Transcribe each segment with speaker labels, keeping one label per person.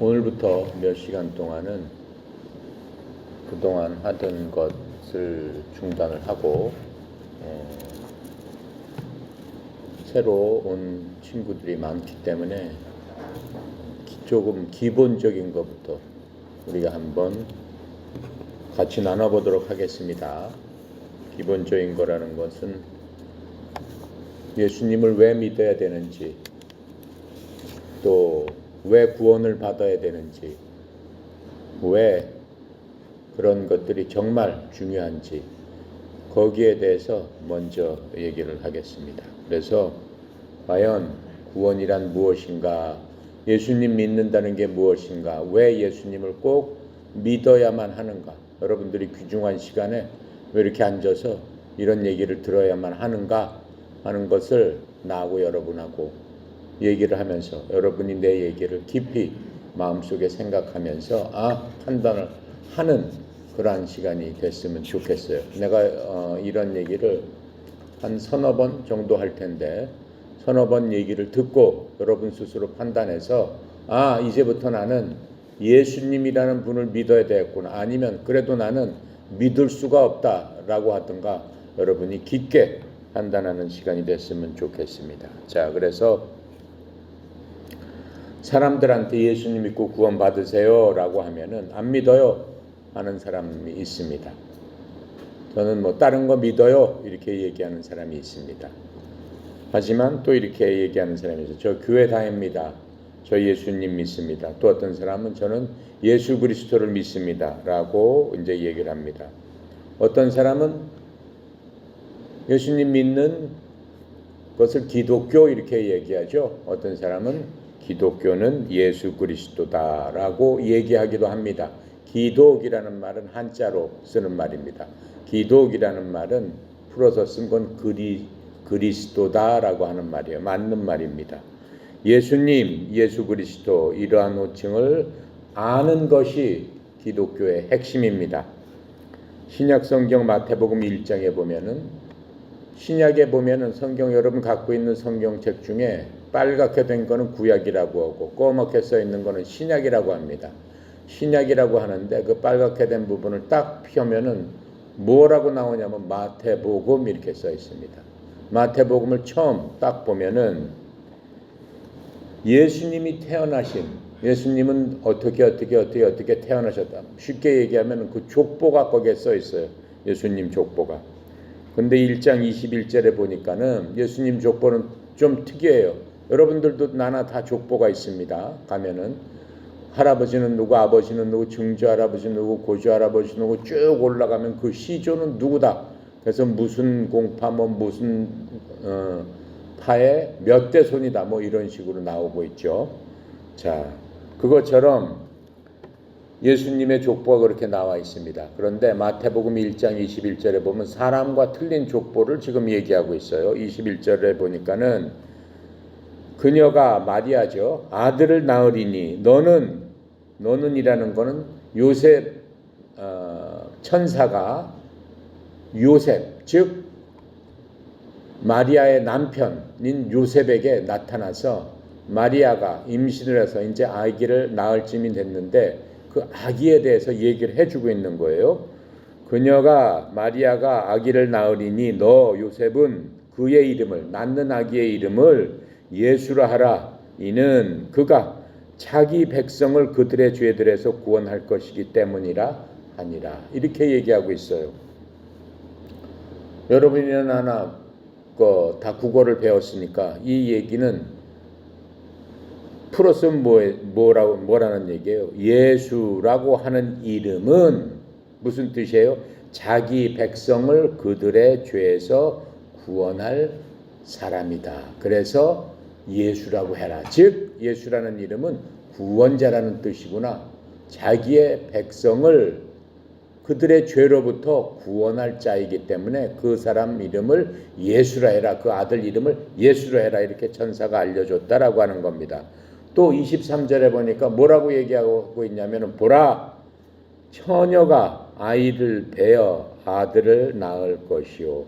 Speaker 1: 오늘부터 몇 시간 동안은 그동안 하던 것을 중단을 하고 새로 온 친구들이 많기 때문에 조금 기본적인 것부터 우리가 한번 같이 나눠보도록 하겠습니다. 기본적인 거라는 것은 예수님을 왜 믿어야 되는지, 또 왜 구원을 받아야 되는지, 왜 그런 것들이 정말 중요한지 거기에 대해서 먼저 얘기를 하겠습니다. 그래서 과연 구원이란 무엇인가, 예수님 믿는다는 게 무엇인가, 왜 예수님을 꼭 믿어야만 하는가, 여러분들이 귀중한 시간에 왜 이렇게 앉아서 이런 얘기를 들어야만 하는가 하는 것을 나하고 여러분하고 얘기를 하면서 여러분이 내 얘기를 깊이 마음속에 생각하면서 판단을 하는 그러한 시간이 됐으면 좋겠어요. 내가 이런 얘기를 한 서너 번 정도 할 텐데 서너 번 얘기를 듣고 여러분 스스로 판단해서 이제부터 나는 예수님이라는 분을 믿어야 되겠구나, 아니면 그래도 나는 믿을 수가 없다라고 하든가 여러분이 깊게 판단하는 시간이 됐으면 좋겠습니다. 자, 그래서 사람들한테 예수님 믿고 구원 받으세요 라고 하면은 안 믿어요 하는 사람이 있습니다. 저는 다른 거 믿어요 이렇게 얘기하는 사람이 있습니다. 하지만 또 이렇게 얘기하는 사람이 있어요. 저 교회 다닙니다. 저 예수님 믿습니다. 또 어떤 사람은 저는 예수 그리스도를 믿습니다 라고 이제 얘기를 합니다. 어떤 사람은 예수님 믿는 것을 기독교 이렇게 얘기하죠. 어떤 사람은 기독교는 예수 그리스도다라고 얘기하기도 합니다. 기독이라는 말은 한자로 쓰는 말입니다. 기독이라는 말은 풀어서 쓴 건 그리스도다라고 하는 말이에요. 맞는 말입니다. 예수님, 예수 그리스도 이러한 호칭을 아는 것이 기독교의 핵심입니다. 신약성경 마태복음 1장에 보면은, 신약에 보면은 성경 여러분 갖고 있는 성경책 중에 빨갛게 된 거는 구약이라고 하고 꼬맣게 써 있는 거는 신약이라고 합니다. 신약이라고 하는데 그 빨갛게 된 부분을 딱 펴면은 뭐라고 나오냐면 마태복음 이렇게 써 있습니다. 마태복음을 처음 딱 보면은 예수님이 태어나신, 예수님은 어떻게 태어나셨다. 쉽게 얘기하면 그 족보가 거기에 써 있어요. 예수님 족보가. 근데 1장 21절에 보니까는 예수님 족보는 좀 특이해요. 여러분들도 나나 다 족보가 있습니다. 가면은 할아버지는 누구, 아버지는 누구, 증조할아버지 누구, 고조할아버지 누구 쭉 올라가면 그 시조는 누구다. 그래서 무슨 공파 무슨 파의 몇 대 손이다 이런 식으로 나오고 있죠. 자, 그것처럼 예수님의 족보가 그렇게 나와 있습니다. 그런데 마태복음 1장 21절에 보면 사람과 틀린 족보를 지금 얘기하고 있어요. 21절에 보니까는 그녀가 마리아죠. 아들을 낳으리니 너는 이라는 거는 요셉 천사가 요셉 즉 마리아의 남편인 요셉에게 나타나서 마리아가 임신을 해서 이제 아기를 낳을 쯤이 됐는데 그 아기에 대해서 얘기를 해주고 있는 거예요. 마리아가 아기를 낳으리니 너 요셉은 그의 이름을, 낳는 아기의 이름을 예수라 하라. 이는 그가 자기 백성을 그들의 죄들에서 구원할 것이기 때문이라 하니라. 이렇게 얘기하고 있어요. 여러분이나 나나 다 국어를 배웠으니까 이 얘기는 풀었으면 뭐라는 얘기예요? 예수라고 하는 이름은 무슨 뜻이에요? 자기 백성을 그들의 죄에서 구원할 사람이다. 그래서 예수라고 해라. 즉 예수라는 이름은 구원자라는 뜻이구나. 자기의 백성을 그들의 죄로부터 구원할 자이기 때문에 그 사람 이름을 예수라 해라. 그 아들 이름을 예수라 해라. 이렇게 천사가 알려줬다라고 하는 겁니다. 또 23절에 보니까 뭐라고 얘기하고 있냐면 보라, 처녀가 아이를 베어 아들을 낳을 것이요.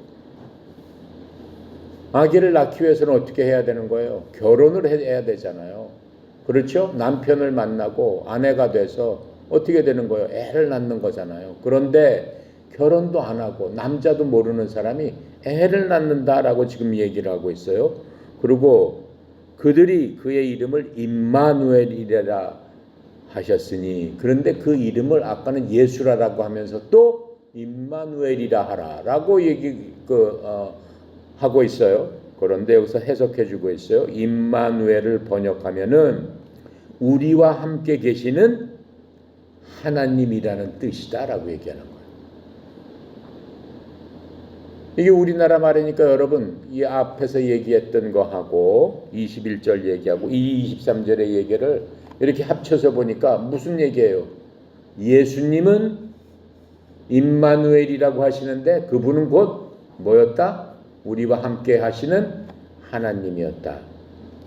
Speaker 1: 아기를 낳기 위해서는 어떻게 해야 되는 거예요? 결혼을 해야 되잖아요. 그렇죠? 남편을 만나고 아내가 돼서 어떻게 되는 거예요? 애를 낳는 거잖아요. 그런데 결혼도 안 하고 남자도 모르는 사람이 애를 낳는다라고 지금 얘기를 하고 있어요. 그리고 그들이 그의 이름을 임마누엘이라 하셨으니, 그런데 그 이름을 아까는 예수라라고 하면서 또 임마누엘이라 하라라고 하고 있어요. 그런데 여기서 해석해 주고 있어요. 임마누엘을 번역하면은 우리와 함께 계시는 하나님이라는 뜻이다라고 얘기하는 거예요. 이게 우리나라 말이니까 여러분, 이 앞에서 얘기했던 거하고 21절 얘기하고 이 23절의 얘기를 이렇게 합쳐서 보니까 무슨 얘기예요? 예수님은 임마누엘이라고 하시는데 그분은 곧 뭐였다? 우리와 함께 하시는 하나님이었다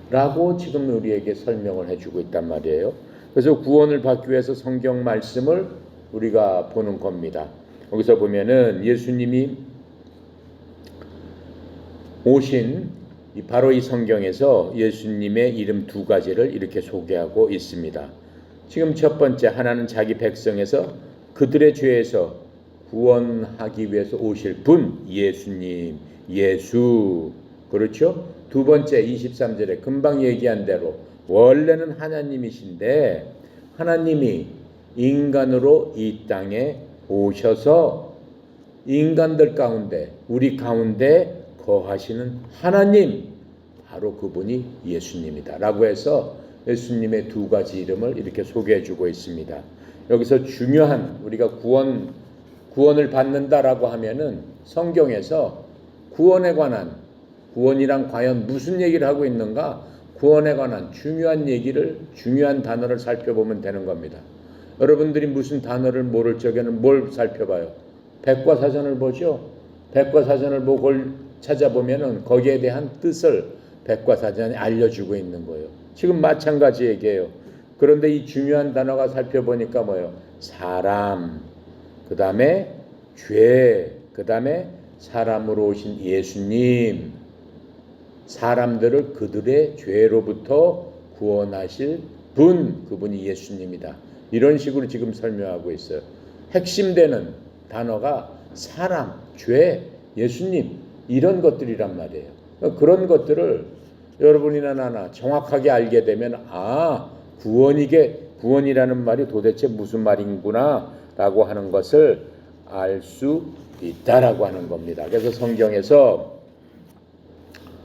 Speaker 1: 라고 지금 우리에게 설명을 해주고 있단 말이에요. 그래서 구원을 받기 위해서 성경 말씀을 우리가 보는 겁니다. 여기서 보면은 예수님이 오신 바로 이 성경에서 예수님의 이름 두 가지를 이렇게 소개하고 있습니다. 지금 첫 번째, 하나는 자기 백성에서 그들의 죄에서 구원하기 위해서 오실 분, 예수님, 예수. 그렇죠? 두 번째, 23절에 금방 얘기한 대로 원래는 하나님이신데 하나님이 인간으로 이 땅에 오셔서 인간들 가운데, 우리 가운데 거하시는 하나님, 바로 그분이 예수님이다 라고 해서 예수님의 두 가지 이름을 이렇게 소개해 주고 있습니다. 여기서 중요한, 우리가 구원을 받는다라고 하면은 성경에서 구원에 관한, 구원이란 과연 무슨 얘기를 하고 있는가, 구원에 관한 중요한 얘기를, 중요한 단어를 살펴보면 되는 겁니다. 여러분들이 무슨 단어를 모를 적에는 뭘 살펴봐요? 백과사전을 보죠. 백과사전을 보고 찾아보면은 거기에 대한 뜻을 백과사전이 알려주고 있는 거예요. 지금 마찬가지 얘기예요. 그런데 이 중요한 단어가 살펴보니까 뭐예요? 사람, 그 다음에 죄, 그 다음에 사람으로 오신 예수님, 사람들을 그들의 죄로부터 구원하실 분, 그분이 예수님이다. 이런 식으로 지금 설명하고 있어요. 핵심되는 단어가 사람, 죄, 예수님, 이런 것들이란 말이에요. 그런 것들을 여러분이나 나나 정확하게 알게 되면 구원이라는 말이 도대체 무슨 말인구나 라고 하는 것을 알 수 있다라고 하는 겁니다. 그래서 성경에서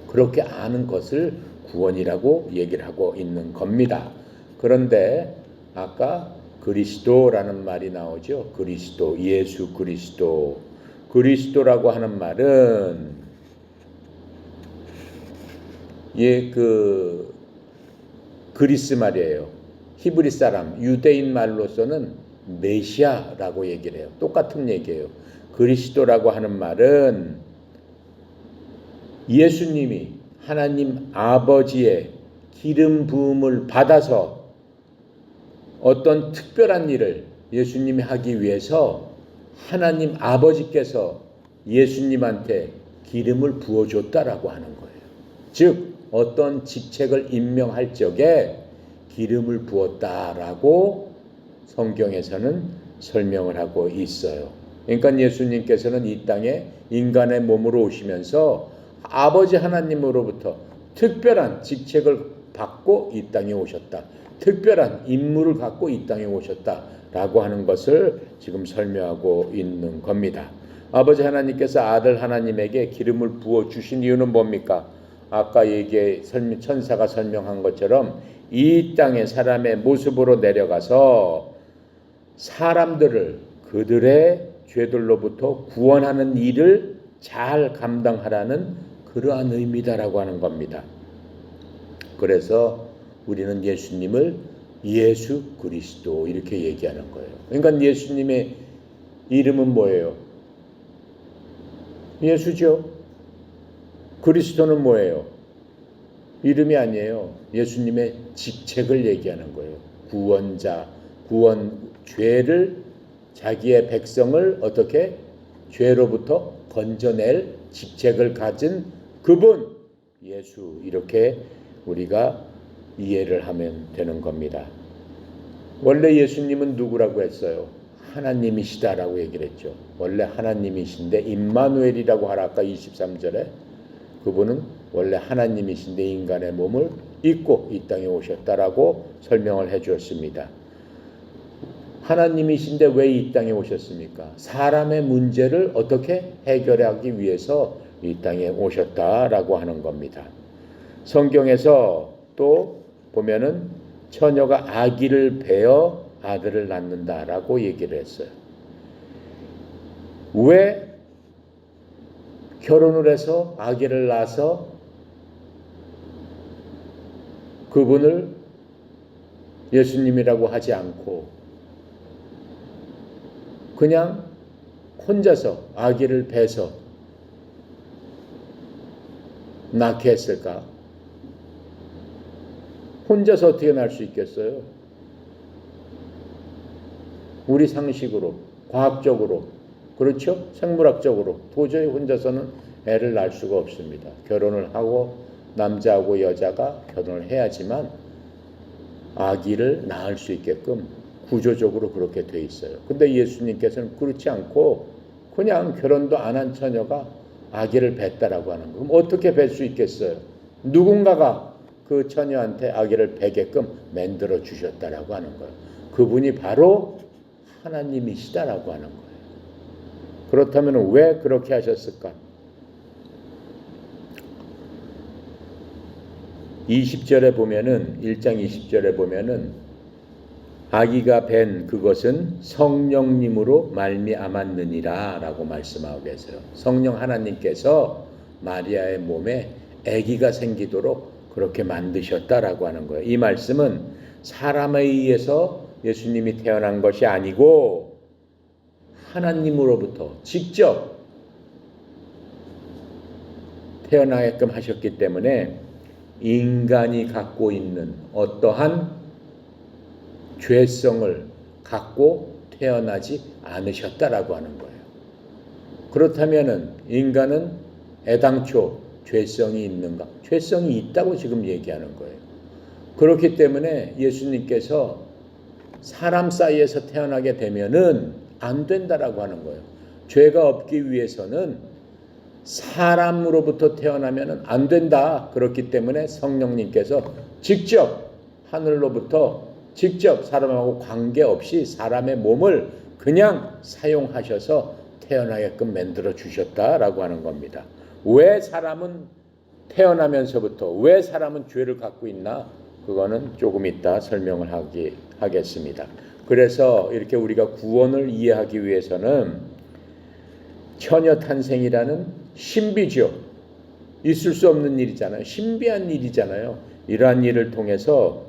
Speaker 1: 그렇게 아는 것을 구원이라고 얘기를 하고 있는 겁니다. 그런데 아까 그리스도라는 말이 나오죠. 그리스도, 예수 그리스도. 그리스도라고 하는 말은 그리스 말이에요. 히브리 사람, 유대인 말로서는 메시아라고 얘기를 해요. 똑같은 얘기예요. 그리스도라고 하는 말은 예수님이 하나님 아버지의 기름 부음을 받아서 어떤 특별한 일을 예수님이 하기 위해서 하나님 아버지께서 예수님한테 기름을 부어줬다라고 하는 거예요. 즉 어떤 직책을 임명할 적에 기름을 부었다라고 성경에서는 설명을 하고 있어요. 그러니까 예수님께서는 이 땅에 인간의 몸으로 오시면서 아버지 하나님으로부터 특별한 직책을 받고 이 땅에 오셨다. 특별한 임무를 갖고 이 땅에 오셨다라고 하는 것을 지금 설명하고 있는 겁니다. 아버지 하나님께서 아들 하나님에게 기름을 부어 주신 이유는 뭡니까? 아까 천사가 설명한 것처럼 이 땅에 사람의 모습으로 내려가서 사람들을 그들의 죄들로부터 구원하는 일을 잘 감당하라는 그러한 의미다라고 하는 겁니다. 그래서 우리는 예수님을 예수 그리스도 이렇게 얘기하는 거예요. 그러니까 예수님의 이름은 뭐예요? 예수죠. 그리스도는 뭐예요? 이름이 아니에요. 예수님의 직책을 얘기하는 거예요. 구원자, 죄를, 자기의 백성을 어떻게 죄로부터 건져낼 직책을 가진 그분, 예수, 이렇게 우리가 이해를 하면 되는 겁니다. 원래 예수님은 누구라고 했어요? 하나님이시다라고 얘기를 했죠. 원래 하나님이신데 임마누엘이라고 하라 아까 23절에 그분은 원래 하나님이신데 인간의 몸을 입고 이 땅에 오셨다라고 설명을 해 주었습니다. 하나님이신데 왜 이 땅에 오셨습니까? 사람의 문제를 어떻게 해결하기 위해서 이 땅에 오셨다라고 하는 겁니다. 성경에서 또 보면은 처녀가 아기를 베어 아들을 낳는다라고 얘기를 했어요. 왜 결혼을 해서 아기를 낳아서 그분을 예수님이라고 하지 않고 그냥 혼자서 아기를 베서 낳게 했을까? 혼자서 어떻게 낳을 수 있겠어요? 우리 상식으로, 과학적으로, 그렇죠? 생물학적으로 도저히 혼자서는 애를 낳을 수가 없습니다. 결혼을 하고 남자하고 여자가 결혼을 해야지만 아기를 낳을 수 있게끔 구조적으로 그렇게 돼 있어요. 근데 예수님께서는 그렇지 않고 그냥 결혼도 안 한 처녀가 아기를 뱄다라고 하는 거예요. 그럼 어떻게 뵐 수 있겠어요? 누군가가 그 처녀한테 아기를 베게끔 만들어 주셨다라고 하는 거예요. 그분이 바로 하나님이시다라고 하는 거예요. 그렇다면 왜 그렇게 하셨을까? 20절에 보면은 1장 20절에 보면은 아기가 뵌 그것은 성령님으로 말미암았느니라라고 말씀하고 계세요. 성령 하나님께서 마리아의 몸에 아기가 생기도록 그렇게 만드셨다라고 하는 거예요. 이 말씀은 사람에 의해서 예수님이 태어난 것이 아니고 하나님으로부터 직접 태어나게끔 하셨기 때문에 인간이 갖고 있는 어떠한 죄성을 갖고 태어나지 않으셨다라고 하는 거예요. 그렇다면은 인간은 애당초 죄성이 있는가? 죄성이 있다고 지금 얘기하는 거예요. 그렇기 때문에 예수님께서 사람 사이에서 태어나게 되면은 안 된다라고 하는 거예요. 죄가 없기 위해서는 사람으로부터 태어나면은 안 된다. 그렇기 때문에 성령님께서 직접 하늘로부터 직접 사람하고 관계없이 사람의 몸을 그냥 사용하셔서 태어나게끔 만들어 주셨다라고 하는 겁니다. 왜 사람은 태어나면서부터 왜 사람은 죄를 갖고 있나? 그거는 조금 이따 설명을 하겠습니다. 그래서 이렇게 우리가 구원을 이해하기 위해서는 처녀 탄생이라는 신비죠. 있을 수 없는 일이잖아요. 신비한 일이잖아요. 이러한 일을 통해서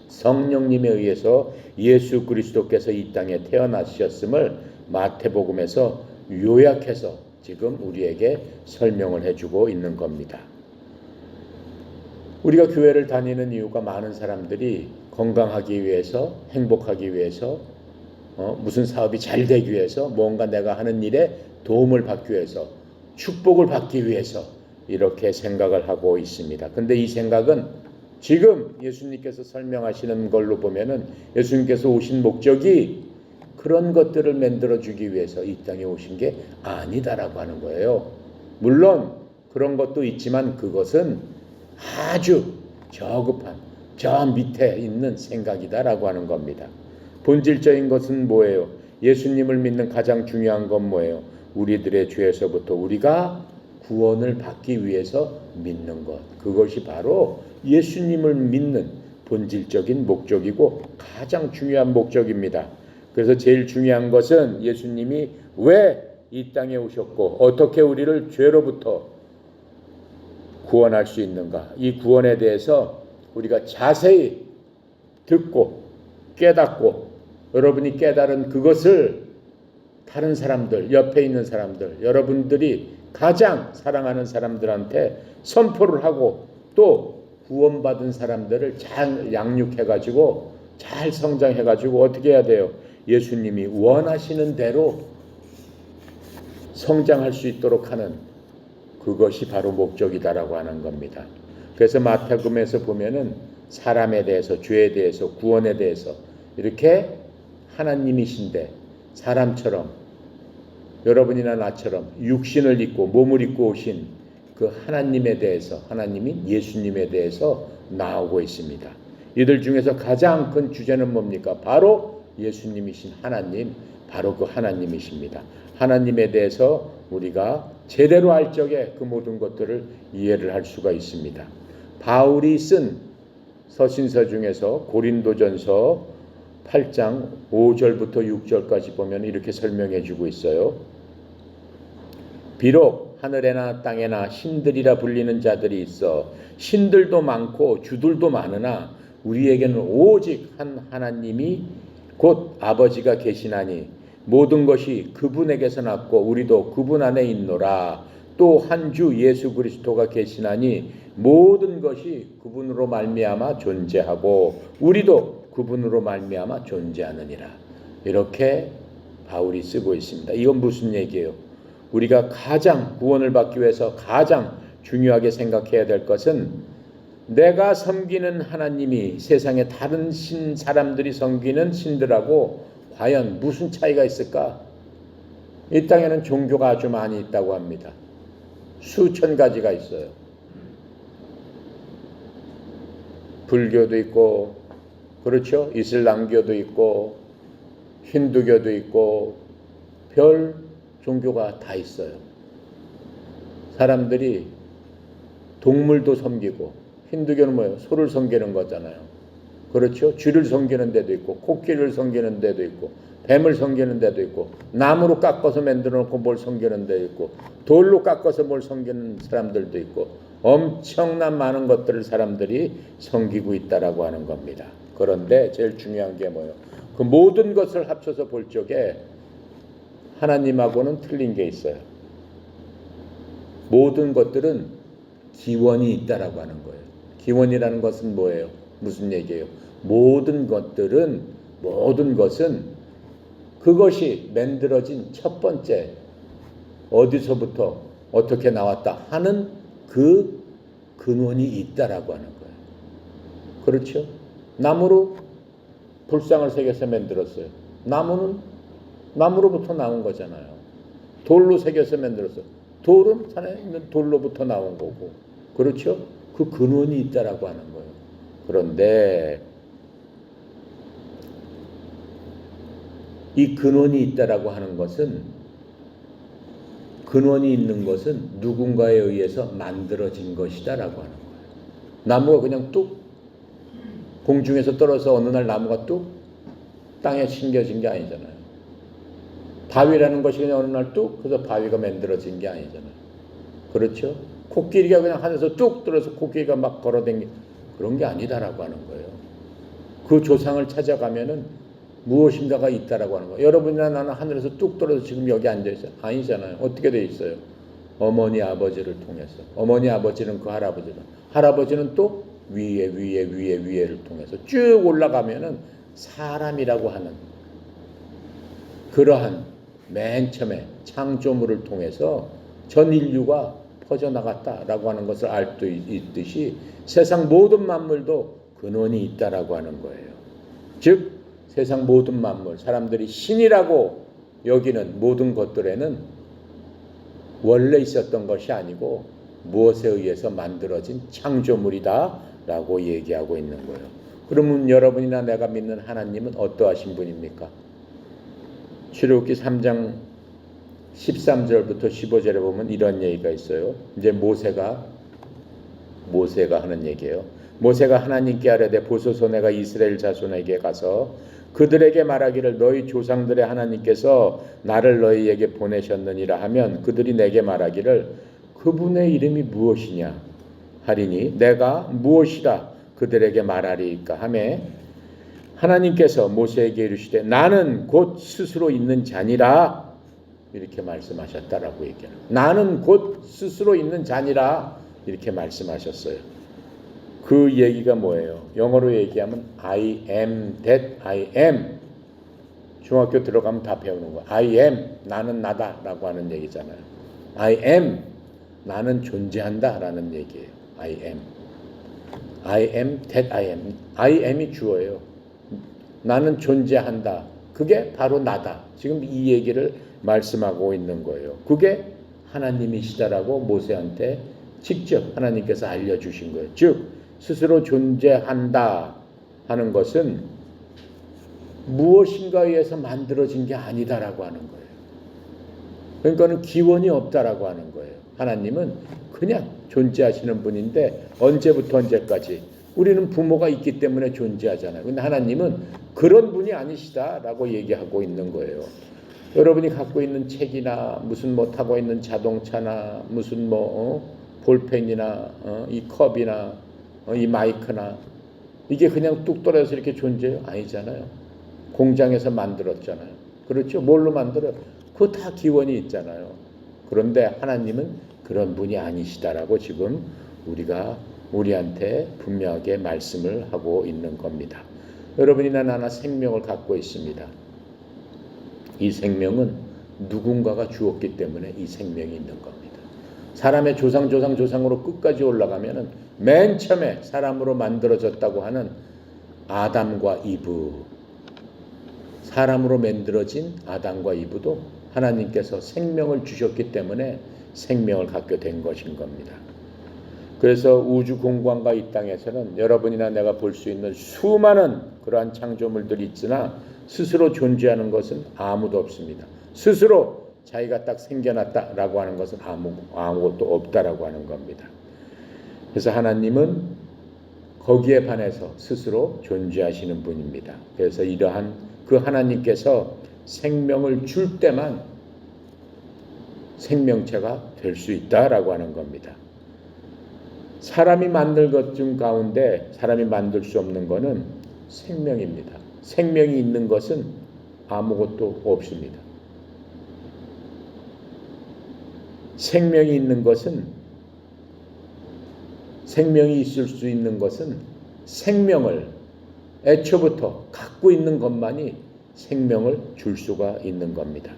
Speaker 1: 성령님에 의해서 예수 그리스도께서 이 땅에 태어나셨음을 마태복음에서 요약해서 지금 우리에게 설명을 해주고 있는 겁니다. 우리가 교회를 다니는 이유가 많은 사람들이 건강하기 위해서, 행복하기 위해서, 무슨 사업이 잘 되기 위해서, 뭔가 내가 하는 일에 도움을 받기 위해서, 축복을 받기 위해서 이렇게 생각을 하고 있습니다. 근데 이 생각은 지금 예수님께서 설명하시는 걸로 보면은 예수님께서 오신 목적이 그런 것들을 만들어주기 위해서 이 땅에 오신 게 아니다라고 하는 거예요. 물론 그런 것도 있지만 그것은 아주 저급한 저 밑에 있는 생각이다라고 하는 겁니다. 본질적인 것은 뭐예요? 예수님을 믿는 가장 중요한 건 뭐예요? 우리들의 죄에서부터 우리가 구원을 받기 위해서 믿는 것. 그것이 바로 예수님을 믿는 본질적인 목적이고 가장 중요한 목적입니다. 그래서 제일 중요한 것은 예수님이 왜 이 땅에 오셨고 어떻게 우리를 죄로부터 구원할 수 있는가. 이 구원에 대해서 우리가 자세히 듣고 깨닫고 여러분이 깨달은 그것을 다른 사람들, 옆에 있는 사람들, 여러분들이 가장 사랑하는 사람들한테 선포를 하고 또 구원받은 사람들을 잘 양육해가지고 잘 성장해가지고 어떻게 해야 돼요? 예수님이 원하시는 대로 성장할 수 있도록 하는 그것이 바로 목적이다라고 하는 겁니다. 그래서 마태복음에서 보면은 사람에 대해서, 죄에 대해서, 구원에 대해서 이렇게 하나님이신데 사람처럼 여러분이나 나처럼 육신을 입고 몸을 입고 오신 그 하나님에 대해서, 하나님인 예수님에 대해서 나오고 있습니다. 이들 중에서 가장 큰 주제는 뭡니까? 바로 예수님이신 하나님, 바로 그 하나님이십니다. 하나님에 대해서 우리가 제대로 알 적에 그 모든 것들을 이해를 할 수가 있습니다. 바울이 쓴 서신서 중에서 고린도전서 8장 5절부터 6절까지 보면 이렇게 설명해 주고 있어요. 비록 하늘에나 땅에나 신들이라 불리는 자들이 있어 신들도 많고 주들도 많으나 우리에게는 오직 한 하나님이 곧 아버지가 계시나니 모든 것이 그분에게서 났고 우리도 그분 안에 있노라. 또 한 주 예수 그리스도가 계시나니 모든 것이 그분으로 말미암아 존재하고 우리도 그분으로 말미암아 존재하느니라. 이렇게 바울이 쓰고 있습니다. 이건 무슨 얘기예요? 우리가 가장 구원을 받기 위해서 가장 중요하게 생각해야 될 것은 내가 섬기는 하나님이 세상의 다른 사람들이 섬기는 신들하고 과연 무슨 차이가 있을까? 이 땅에는 종교가 아주 많이 있다고 합니다. 수천 가지가 있어요. 불교도 있고, 그렇죠? 이슬람교도 있고, 힌두교도 있고, 별 종교가 다 있어요. 사람들이 동물도 섬기고, 힌두교는 뭐예요? 소를 섬기는 거잖아요. 그렇죠? 쥐를 섬기는 데도 있고, 코끼리를 섬기는 데도 있고, 뱀을 섬기는 데도 있고, 나무로 깎아서 만들어 놓고 뭘 섬기는 데도 있고, 돌로 깎아서 뭘 섬기는 사람들도 있고, 엄청난 많은 것들을 사람들이 섬기고 있다라고 하는 겁니다. 그런데 제일 중요한 게 뭐예요? 그 모든 것을 합쳐서 볼 적에 하나님하고는 틀린 게 있어요. 모든 것들은 기원이 있다라고 하는 거예요. 기원이라는 것은 뭐예요? 무슨 얘기예요? 모든 것은 그것이 만들어진 첫 번째 어디서부터 어떻게 나왔다 하는 그 근원이 있다라고 하는 거예요. 그렇죠? 나무로 불상을 새겨서 만들었어요. 나무는 나무로부터 나온 거잖아요. 돌로 새겨서 만들었어요. 돌은 산에 있는 돌로부터 나온 거고. 그렇죠? 그 근원이 있다라고 하는 거예요. 그런데 이 근원이 있다라고 하는 것은 근원이 있는 것은 누군가에 의해서 만들어진 것이다라고 하는 거예요. 나무가 그냥 뚝 공중에서 떨어져 어느 날 나무가 뚝 땅에 심겨진 게 아니잖아요. 바위라는 것이 그냥 어느 날 뚝 그래서 바위가 만들어진 게 아니잖아요. 그렇죠? 코끼리가 그냥 하늘에서 뚝 떨어져서 코끼리가 막 걸어다니는 그런 게 아니다라고 하는 거예요. 그 조상을 찾아가면은 무엇인가가 있다라고 하는 거예요. 여러분이나 나는 하늘에서 뚝 떨어져 지금 여기 앉아있어요? 아니잖아요. 어떻게 돼 있어요? 어머니 아버지를 통해서. 어머니 아버지는 그 할아버지는 또 위에를 통해서 쭉 올라가면은 사람이라고 하는 그러한 맨 처음에 창조물을 통해서 전 인류가 퍼져나갔다라고 하는 것을 알 수 있듯이 세상 모든 만물도 근원이 있다라고 하는 거예요. 즉 세상 모든 만물, 사람들이 신이라고 여기는 모든 것들에는 원래 있었던 것이 아니고 무엇에 의해서 만들어진 창조물이다라고 얘기하고 있는 거예요. 그러면 여러분이나 내가 믿는 하나님은 어떠하신 분입니까? 출애굽기 3장 13절부터 15절에 보면 이런 얘기가 있어요. 이제 모세가 하는 얘기예요. 모세가 하나님께 아뢰되 보소서 내가 이스라엘 자손에게 가서 그들에게 말하기를 너희 조상들의 하나님께서 나를 너희에게 보내셨느니라 하면 그들이 내게 말하기를 그분의 이름이 무엇이냐 하리니 내가 무엇이라 그들에게 말하리이까 하매 하나님께서 모세에게 이르시되 나는 곧 스스로 있는 자니라 이렇게 말씀하셨다라고 얘기해요. 나는 곧 스스로 있는 자니라 이렇게 말씀하셨어요. 그 얘기가 뭐예요? 영어로 얘기하면 I am that I am. 중학교 들어가면 다 배우는 거예요. I am, 나는 나다라고 하는 얘기잖아요. I am, 나는 존재한다라는 얘기예요. I am. I am that I am. I am이 주어예요. 나는 존재한다. 그게 바로 나다. 지금 이 얘기를 말씀하고 있는 거예요. 그게 하나님이시다라고 모세한테 직접 하나님께서 알려주신 거예요. 즉 스스로 존재한다 하는 것은 무엇인가에 의해서 만들어진 게 아니다라고 하는 거예요. 그러니까는 기원이 없다라고 하는 거예요. 하나님은 그냥 존재하시는 분인데 언제부터 언제까지 우리는 부모가 있기 때문에 존재하잖아요. 근데 하나님은 그런 분이 아니시다라고 얘기하고 있는 거예요. 여러분이 갖고 있는 책이나 무슨 뭐 타고 있는 자동차나 무슨 뭐 볼펜이나 이 컵이나 이 마이크나 이게 그냥 뚝 떨어져서 이렇게 존재해요? 아니잖아요. 공장에서 만들었잖아요. 그렇죠? 뭘로 만들어요? 그거 다 기원이 있잖아요. 그런데 하나님은 그런 분이 아니시다라고 지금 우리한테 분명하게 말씀을 하고 있는 겁니다. 여러분이나 나나 생명을 갖고 있습니다. 이 생명은 누군가가 주었기 때문에 이 생명이 있는 겁니다. 사람의 조상으로 끝까지 올라가면은 맨 처음에 사람으로 만들어졌다고 하는 아담과 이브, 사람으로 만들어진 아담과 이브도 하나님께서 생명을 주셨기 때문에 생명을 갖게 된 것인 겁니다. 그래서 우주 공간과 이 땅에서는 여러분이나 내가 볼 수 있는 수많은 그러한 창조물들이 있으나 스스로 존재하는 것은 아무도 없습니다. 스스로 자기가 딱 생겨났다라고 하는 것은 아무것도 없다라고 하는 겁니다. 그래서 하나님은 거기에 반해서 스스로 존재하시는 분입니다. 그래서 이러한 그 하나님께서 생명을 줄 때만 생명체가 될 수 있다라고 하는 겁니다. 사람이 만들 것 중 가운데 사람이 만들 수 없는 것은 생명입니다. 생명이 있는 것은 아무것도 없습니다. 생명이 있는 것은 생명이 있을 수 있는 것은 생명을 애초부터 갖고 있는 것만이 생명을 줄 수가 있는 겁니다.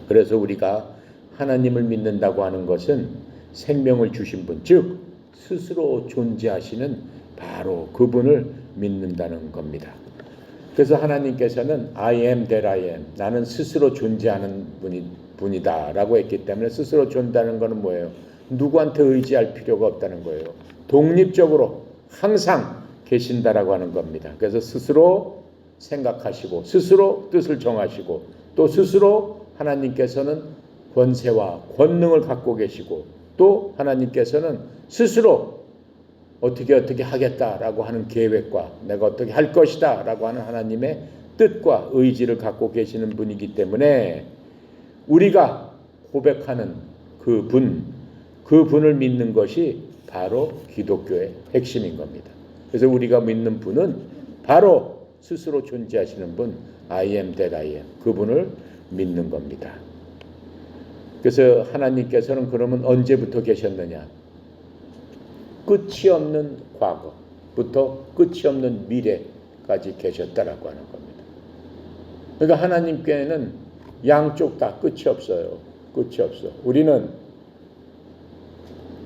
Speaker 1: 그래서 우리가 하나님을 믿는다고 하는 것은 생명을 주신 분, 즉 스스로 존재하시는 바로 그분을 믿는다는 겁니다. 그래서 하나님께서는 I am that I am, 나는 스스로 존재하는 분이다 라고 했기 때문에 스스로 존재하는 것은 뭐예요? 누구한테 의지할 필요가 없다는 거예요. 독립적으로 항상 계신다라고 하는 겁니다. 그래서 스스로 생각하시고 스스로 뜻을 정하시고 또 스스로 하나님께서는 권세와 권능을 갖고 계시고 또 하나님께서는 스스로 어떻게 하겠다라고 하는 계획과 내가 어떻게 할 것이다 라고 하는 하나님의 뜻과 의지를 갖고 계시는 분이기 때문에 우리가 고백하는 그분을 믿는 것이 바로 기독교의 핵심인 겁니다. 그래서 우리가 믿는 분은 바로 스스로 존재하시는 분, I am that I am, 그분을 믿는 겁니다. 그래서 하나님께서는 그러면 언제부터 계셨느냐? 끝이 없는 과거부터 끝이 없는 미래까지 계셨다라고 하는 겁니다. 그러니까 하나님께는 양쪽 다 끝이 없어요. 끝이 없어. 우리는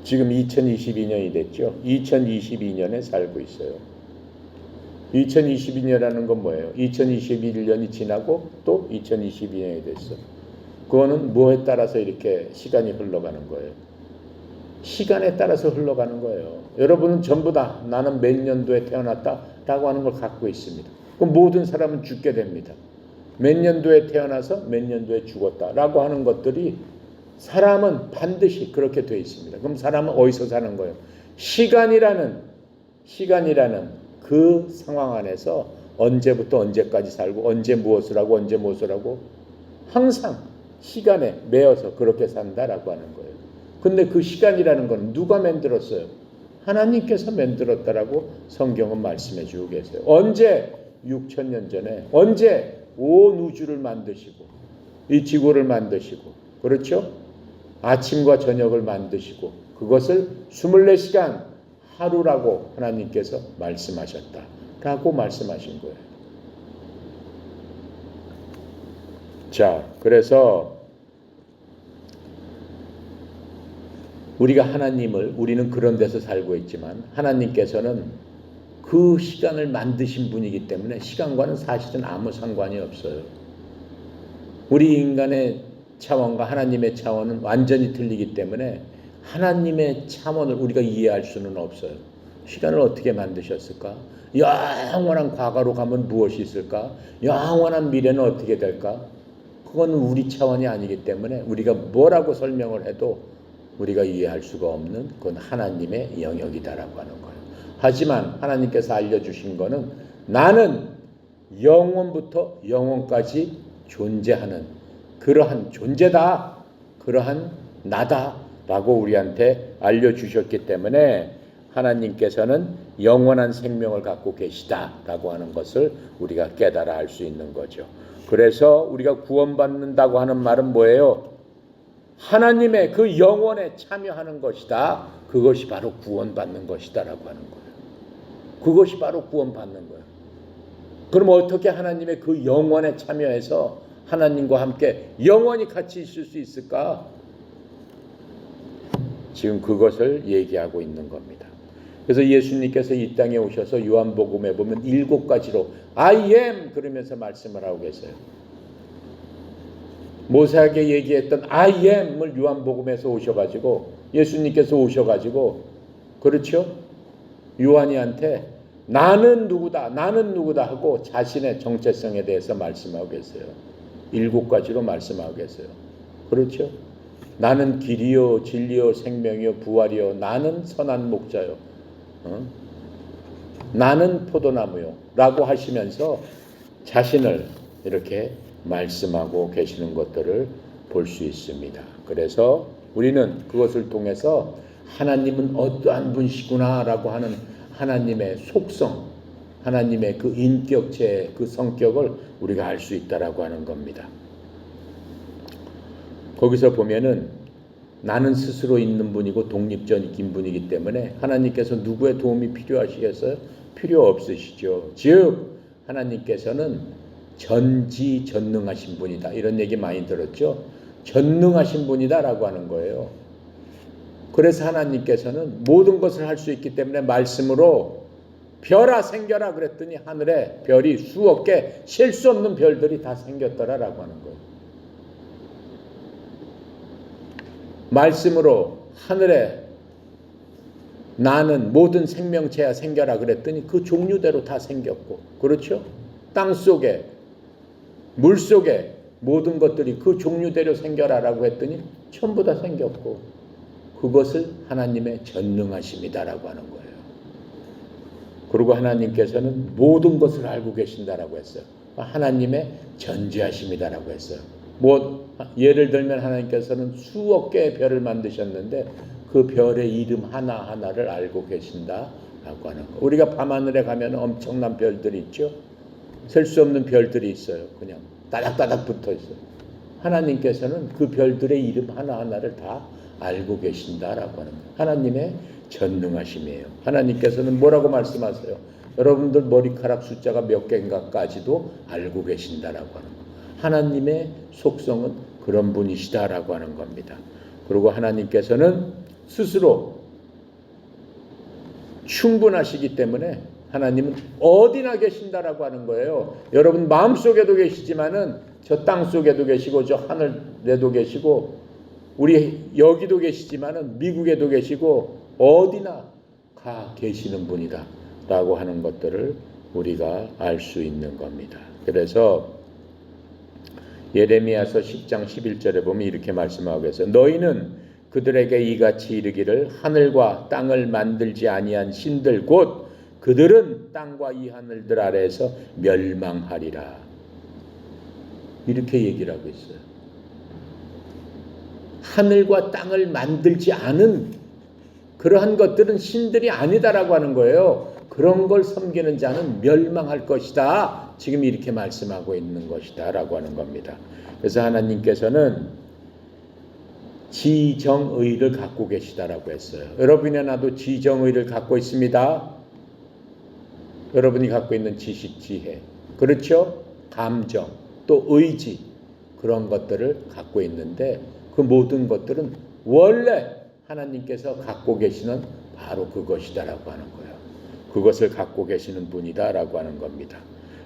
Speaker 1: 지금 2022년이 됐죠. 2022년에 살고 있어요. 2022년이라는 건 뭐예요? 2021년이 지나고 또 2022년이 됐어. 그거는 뭐에 따라서 이렇게 시간이 흘러가는 거예요? 시간에 따라서 흘러가는 거예요. 여러분은 전부 다 나는 몇 년도에 태어났다라고 하는 걸 갖고 있습니다. 그럼 모든 사람은 죽게 됩니다. 몇 년도에 태어나서 몇 년도에 죽었다라고 하는 것들이 사람은 반드시 그렇게 되어 있습니다. 그럼 사람은 어디서 사는 거예요? 시간이라는 그 상황 안에서 언제부터 언제까지 살고 언제 무엇을 하고 항상 시간에 매여서 그렇게 산다라고 하는 거예요. 근데 그 시간이라는 건 누가 만들었어요? 하나님께서 만들었다라고 성경은 말씀해 주고 계세요. 언제 6,000년 전에 언제 온 우주를 만드시고 이 지구를 만드시고 그렇죠? 아침과 저녁을 만드시고 그것을 24시간 하루라고 하나님께서 말씀하셨다라고 말씀하신 거예요. 자, 그래서 우리가 하나님을, 우리는 그런 데서 살고 있지만 하나님께서는 그 시간을 만드신 분이기 때문에 시간과는 사실은 아무 상관이 없어요. 우리 인간의 차원과 하나님의 차원은 완전히 틀리기 때문에 하나님의 차원을 우리가 이해할 수는 없어요. 시간을 어떻게 만드셨을까? 영원한 과거로 가면 무엇이 있을까? 영원한 미래는 어떻게 될까? 그건 우리 차원이 아니기 때문에 우리가 뭐라고 설명을 해도 우리가 이해할 수가 없는 그건 하나님의 영역이다라고 하는 거예요. 하지만 하나님께서 알려주신 거는 나는 영원부터 영원까지 존재하는 그러한 존재다, 그러한 나다라고 우리한테 알려주셨기 때문에 하나님께서는 영원한 생명을 갖고 계시다라고 하는 것을 우리가 깨달아 알 수 있는 거죠. 그래서 우리가 구원받는다고 하는 말은 뭐예요? 하나님의 그 영원에 참여하는 것이다. 그것이 바로 구원받는 것이다라고 하는 거예요. 그것이 바로 구원받는 거예요. 그럼 어떻게 하나님의 그 영원에 참여해서 하나님과 함께 영원히 같이 있을 수 있을까? 지금 그것을 얘기하고 있는 겁니다. 그래서 예수님께서 이 땅에 오셔서 요한복음에 보면 7가지로 I am 그러면서 말씀을 하고 계세요. 모세에게 얘기했던 I am을 요한복음에서 오셔가지고 예수님께서 오셔가지고 그렇죠? 요한이한테 나는 누구다 나는 누구다 하고 자신의 정체성에 대해서 말씀하고 계세요. 7가지로 말씀하고 계세요. 그렇죠? 나는 길이요 진리요 생명이요 부활이요 나는 선한 목자요 나는 포도나무요 라고 하시면서 자신을 이렇게 말씀하고 계시는 것들을 볼 수 있습니다. 그래서 우리는 그것을 통해서 하나님은 어떠한 분이시구나 라고 하는 하나님의 속성, 하나님의 그 인격체, 그 성격을 우리가 알 수 있다라고 하는 겁니다. 거기서 보면은 나는 스스로 있는 분이고 독립적인 분이기 때문에 하나님께서 누구의 도움이 필요하시겠어요? 필요 없으시죠. 즉 하나님께서는 전지전능하신 분이다. 이런 얘기 많이 들었죠. 전능하신 분이다라고 하는 거예요. 그래서 하나님께서는 모든 것을 할 수 있기 때문에 말씀으로 별아 생겨라 그랬더니 하늘에 별이 수억 개 셀 수 없는 별들이 다 생겼더라라고 하는 거예요. 말씀으로 하늘에 나는 모든 생명체야 생겨라 그랬더니 그 종류대로 다 생겼고 그렇죠? 땅속에 물속에 모든 것들이 그 종류대로 생겨라라고 했더니 전부 다 생겼고 그것을 하나님의 전능하심이다라고 하는 거예요. 그리고 하나님께서는 모든 것을 알고 계신다라고 했어요. 하나님의 전지하심이다라고 했어요. 뭐 예를 들면 하나님께서는 수억 개의 별을 만드셨는데 그 별의 이름 하나하나를 알고 계신다라고 하는 거. 우리가 밤하늘에 가면 엄청난 별들이 있죠. 셀 수 없는 별들이 있어요. 그냥 따닥따닥 붙어 있어요. 하나님께서는 그 별들의 이름 하나하나를 다 알고 계신다라고 하는 거예요. 하나님의 전능하심이에요. 하나님께서는 뭐라고 말씀하세요? 여러분들 머리카락 숫자가 몇 개인가까지도 알고 계신다라고 하는 거예요. 하나님의 속성은 그런 분이시다라고 하는 겁니다. 그리고 하나님께서는 스스로 충분하시기 때문에 하나님은 어디나 계신다라고 하는 거예요. 여러분 마음속에도 계시지만은 저 땅속에도 계시고 저 하늘에도 계시고 우리 여기도 계시지만은 미국에도 계시고 어디나 가 계시는 분이다 라고 하는 것들을 우리가 알 수 있는 겁니다. 그래서 예레미야서 10장 11절에 보면 이렇게 말씀하고 계세요. 너희는 그들에게 이같이 이르기를 하늘과 땅을 만들지 아니한 신들 곧 그들은 땅과 이 하늘들 아래에서 멸망하리라. 이렇게 얘기를 하고 있어요. 하늘과 땅을 만들지 않은 그러한 것들은 신들이 아니다라고 하는 거예요. 그런 걸 섬기는 자는 멸망할 것이다. 지금 이렇게 말씀하고 있는 것이다 라고 하는 겁니다. 그래서 하나님께서는 지정의를 갖고 계시다라고 했어요. 여러분이나 나도 지정의를 갖고 있습니다. 여러분이 갖고 있는 지식, 지혜, 그렇죠? 감정, 또 의지 그런 것들을 갖고 있는데 그 모든 것들은 원래 하나님께서 갖고 계시는 바로 그것이다라고 하는 거예요. 그것을 갖고 계시는 분이다라고 하는 겁니다.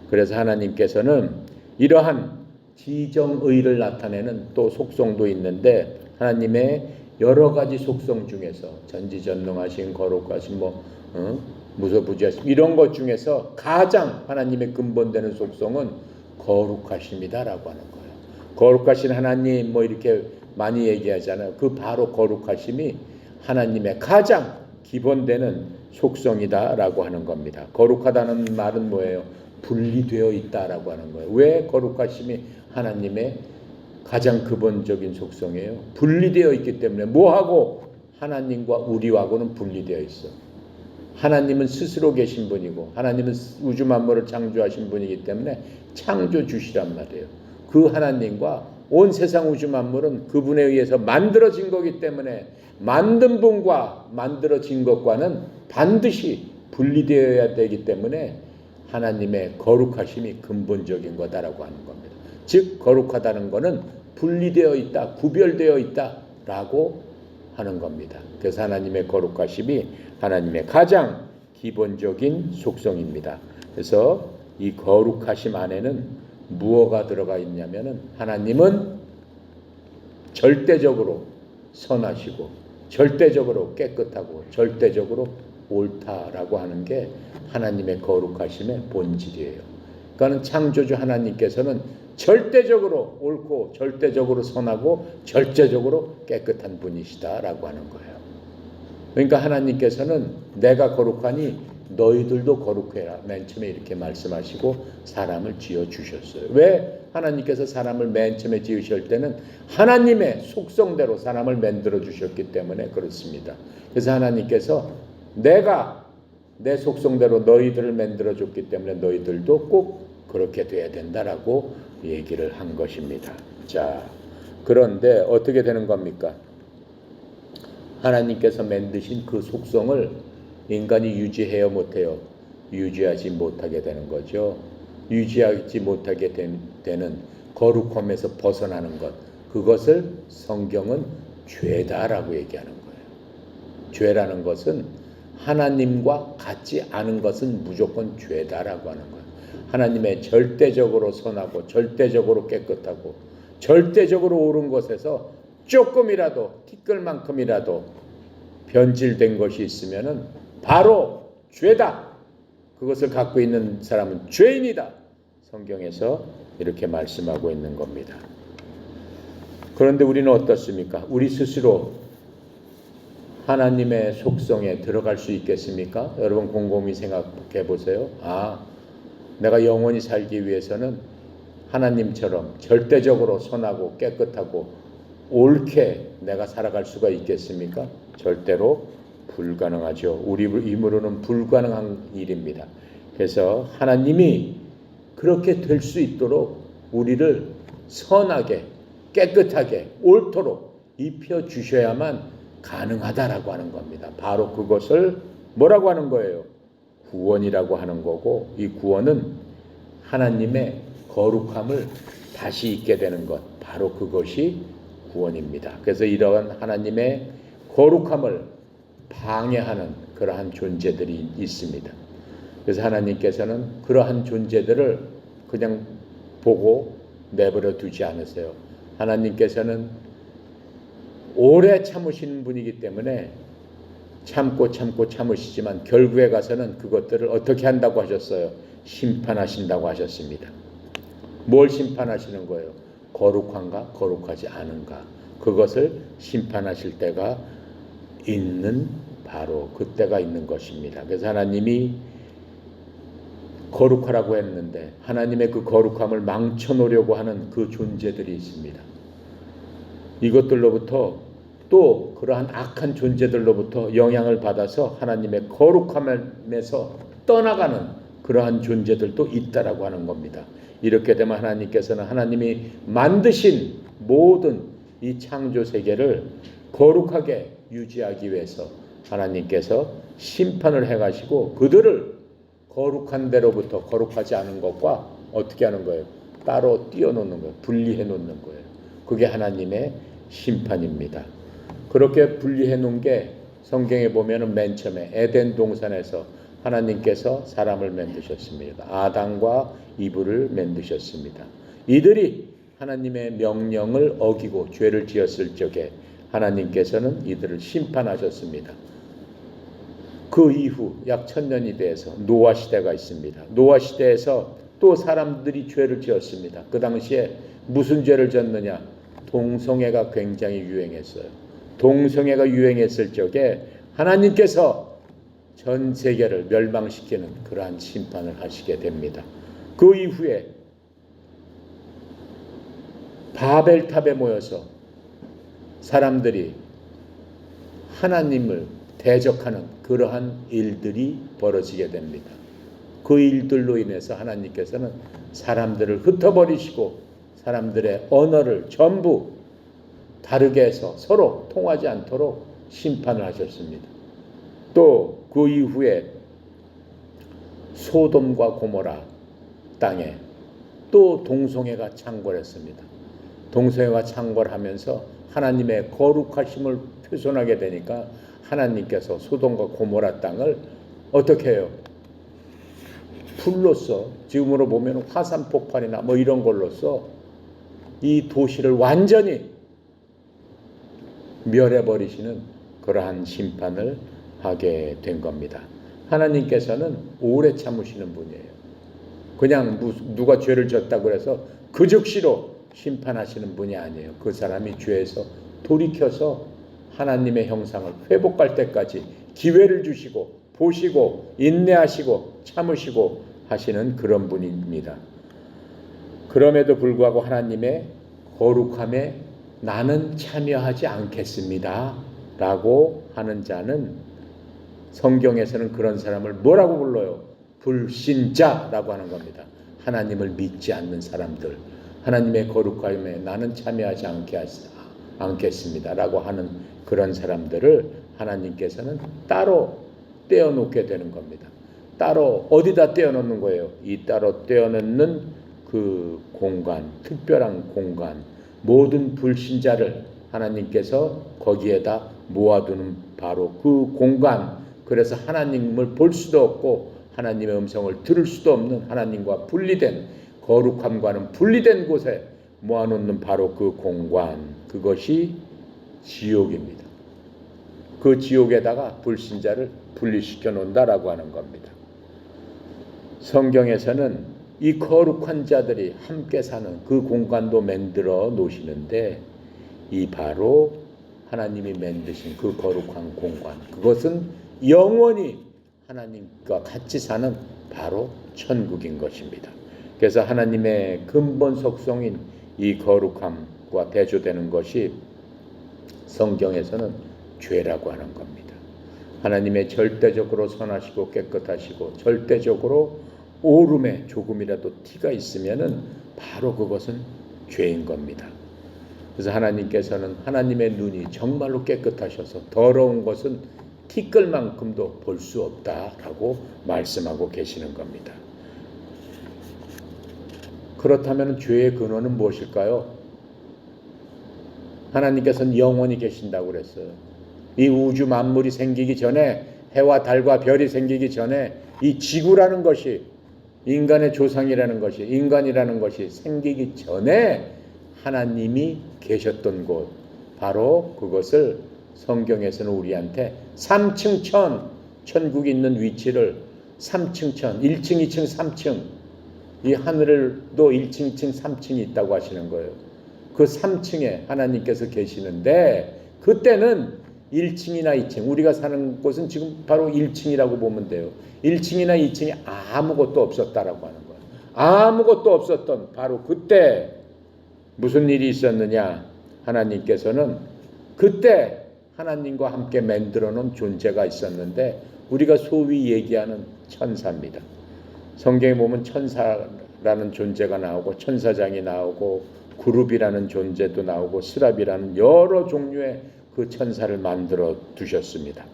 Speaker 1: 그래서 하나님께서는 이러한 지정의를 나타내는 또 속성도 있는데, 하나님의 여러 가지 속성 중에서 전지전능하신, 거룩하신, 무소부지하신 이런 것 중에서 가장 하나님의 근본되는 속성은 거룩하심이다라고 하는 거예요. 거룩하신 하나님 이렇게 많이 얘기하잖아요. 그 바로 거룩하심이 하나님의 가장 기본되는 속성이다라고 하는 겁니다. 거룩하다는 말은 뭐예요? 분리되어 있다라고 하는 거예요. 왜 거룩하심이 하나님의 가장 근본적인 속성이에요? 분리되어 있기 때문에. 뭐하고? 하나님과 우리하고는 분리되어 있어. 하나님은 스스로 계신 분이고, 하나님은 우주 만물을 창조하신 분이기 때문에 창조주시란 말이에요. 그 하나님과 온 세상 우주 만물은 그분에 의해서 만들어진 거기 때문에 만든 분과 만들어진 것과는 반드시 분리되어야 되기 때문에 하나님의 거룩하심이 근본적인 거다라고 하는 겁니다. 즉 거룩하다는 것은 분리되어 있다, 구별되어 있다라고 하는 겁니다. 그래서 하나님의 거룩하심이 하나님의 가장 기본적인 속성입니다. 그래서 이 거룩하심 안에는 무엇가 들어가 있냐면은, 하나님은 절대적으로 선하시고 절대적으로 깨끗하고 절대적으로 옳다라고 하는 게 하나님의 거룩하심의 본질이에요. 그러니까 창조주 하나님께서는 절대적으로 옳고 절대적으로 선하고 절대적으로 깨끗한 분이시다라고 하는 거예요. 그러니까 하나님께서는 내가 거룩하니 너희들도 거룩해라, 맨 처음에 이렇게 말씀하시고 사람을 지어주셨어요. 왜? 하나님께서 사람을 맨 처음에 지으실 때는 하나님의 속성대로 사람을 만들어 주셨기 때문에 그렇습니다. 그래서 하나님께서 내가 내 속성대로 너희들을 만들어 줬기 때문에 너희들도 꼭 그렇게 돼야 된다라고 얘기를 한 것입니다. 자, 그런데 어떻게 되는 겁니까? 하나님께서 만드신 그 속성을 인간이 유지해야 못해요. 유지하지 못하게 되는 거죠. 유지하지 못하게 되는 거룩함에서 벗어나는 것, 그것을 성경은 죄다라고 얘기하는 거예요. 죄라는 것은 하나님과 같지 않은 것은 무조건 죄다라고 하는 거예요. 하나님의 절대적으로 선하고 절대적으로 깨끗하고 절대적으로 옳은 것에서 조금이라도 티끌만큼이라도 변질된 것이 있으면은 바로 죄다. 그것을 갖고 있는 사람은 죄인이다. 성경에서 이렇게 말씀하고 있는 겁니다. 그런데 우리는 어떻습니까? 우리 스스로 하나님의 속성에 들어갈 수 있겠습니까? 여러분 곰곰이 생각해 보세요. 내가 영원히 살기 위해서는 하나님처럼 절대적으로 선하고 깨끗하고 옳게 내가 살아갈 수가 있겠습니까? 절대로 불가능하죠. 우리 힘으로는 불가능한 일입니다. 그래서 하나님이 그렇게 될 수 있도록 우리를 선하게 깨끗하게 옳도록 입혀주셔야만 가능하다라고 하는 겁니다. 바로 그것을 뭐라고 하는 거예요? 구원이라고 하는 거고, 이 구원은 하나님의 거룩함을 다시 있게 되는 것, 바로 그것이 구원입니다. 그래서 이러한 하나님의 거룩함을 방해하는 그러한 존재들이 있습니다. 그래서 하나님께서는 그러한 존재들을 그냥 보고 내버려 두지 않으세요. 하나님께서는 오래 참으시는 분이기 때문에 참고 참으시지만 결국에 가서는 그것들을 어떻게 한다고 하셨어요? 심판하신다고 하셨습니다. 뭘 심판하시는 거예요? 거룩한가 거룩하지 않은가, 그것을 심판하실 때가 있는, 바로 그때가 있는 것입니다. 그래서 하나님이 거룩하라고 했는데 하나님의 그 거룩함을 망쳐놓으려고 하는 그 존재들이 있습니다. 이것들로부터 또 그러한 악한 존재들로부터 영향을 받아서 하나님의 거룩함에서 떠나가는 그러한 존재들도 있다라고 하는 겁니다. 이렇게 되면 하나님께서는 하나님이 만드신 모든 이 창조 세계를 거룩하게 유지하기 위해서 하나님께서 심판을 해가시고 그들을 거룩한 데로부터 거룩하지 않은 것과 어떻게 하는 거예요? 따로 띄워놓는 거예요. 분리해 놓는 거예요. 그게 하나님의 심판입니다. 그렇게 분리해 놓은 게 성경에 보면은 맨 처음에 에덴 동산에서 하나님께서 사람을 만드셨습니다. 아담과 이브를 만드셨습니다. 이들이 하나님의 명령을 어기고 죄를 지었을 적에 하나님께서는 이들을 심판하셨습니다. 그 이후 약 1000년이 돼서 노아 시대가 있습니다. 노아 시대에서 또 사람들이 죄를 지었습니다. 그 당시에 무슨 죄를 졌느냐? 동성애가 굉장히 유행했어요. 동성애가 유행했을 적에 하나님께서 전 세계를 멸망시키는 그러한 심판을 하시게 됩니다. 그 이후에 바벨탑에 모여서 사람들이 하나님을 대적하는 그러한 일들이 벌어지게 됩니다. 그 일들로 인해서 하나님께서는 사람들을 흩어버리시고 사람들의 언어를 전부 다르게 해서 서로 통하지 않도록 심판을 하셨습니다. 또 그 이후에 소돔과 고모라 땅에 또 동성애가 창궐했습니다. 동성애가 창궐하면서 하나님의 거룩하심을 훼손하게 되니까 하나님께서 소돔과 고모라 땅을 어떻게 해요? 불로써, 지금으로 보면 화산 폭발이나 뭐 이런 걸로써 이 도시를 완전히 멸해버리시는 그러한 심판을 하게 된 겁니다. 하나님께서는 오래 참으시는 분이에요. 그냥 누가 죄를 졌다고 해서 그 즉시로 심판하시는 분이 아니에요. 그 사람이 죄에서 돌이켜서 하나님의 형상을 회복할 때까지 기회를 주시고 보시고 인내하시고 참으시고 하시는 그런 분입니다. 그럼에도 불구하고 하나님의 거룩함에 나는 참여하지 않겠습니다 라고 하는 자는 성경에서는 그런 사람을 뭐라고 불러요? 불신자라고 하는 겁니다. 하나님을 믿지 않는 사람들, 하나님의 거룩함에 나는 참여하지 않겠습니다 라고 하는 그런 사람들을 하나님께서는 따로 떼어놓게 되는 겁니다. 따로 어디다 떼어놓는 거예요? 이 따로 떼어놓는 그 공간, 특별한 공간, 모든 불신자를 하나님께서 거기에다 모아두는 바로 그 공간. 그래서 하나님을 볼 수도 없고 하나님의 음성을 들을 수도 없는 하나님과 분리된, 거룩함과는 분리된 곳에 모아놓는 바로 그 공간, 그것이 지옥입니다. 그 지옥에다가 불신자를 분리시켜 놓는다라고 하는 겁니다. 성경에서는 이 거룩한 자들이 함께 사는 그 공간도 만들어 놓으시는데, 이 바로 하나님이 만드신 그 거룩한 공간, 그것은 영원히 하나님과 같이 사는 바로 천국인 것입니다. 그래서 하나님의 근본 속성인 이 거룩함과 대조되는 것이 성경에서는 죄라고 하는 겁니다. 하나님의 절대적으로 선하시고 깨끗하시고 절대적으로 오름에 조금이라도 티가 있으면은 바로 그것은 죄인 겁니다. 그래서 하나님께서는 하나님의 눈이 정말로 깨끗하셔서 더러운 것은 티끌만큼도 볼 수 없다라고 말씀하고 계시는 겁니다. 그렇다면 죄의 근원은 무엇일까요? 하나님께서는 영원히 계신다고 그랬어요. 이 우주 만물이 생기기 전에, 해와 달과 별이 생기기 전에 이 지구라는 것이, 인간의 조상이라는 것이, 인간이라는 것이 생기기 전에 하나님이 계셨던 곳, 바로 그것을 성경에서는 우리한테 3층 천국이 있는 위치를 3층 1층, 2층, 3층, 이 하늘도 1층, 2층, 3층이 있다고 하시는 거예요. 그 3층에 하나님께서 계시는데, 그때는 1층이나 2층, 우리가 사는 곳은 지금 바로 1층이라고 보면 돼요. 1층이나 2층에 아무것도 없었다라고 하는 거예요. 아무것도 없었던 바로 그때 무슨 일이 있었느냐? 하나님께서는 그때 하나님과 함께 만들어 놓은 존재가 있었는데, 우리가 소위 얘기하는 천사입니다. 성경에 보면 천사라는 존재가 나오고 천사장이 나오고 그룹이라는 존재도 나오고 스랍이라는 여러 종류의 그 천사를 만들어 두셨습니다.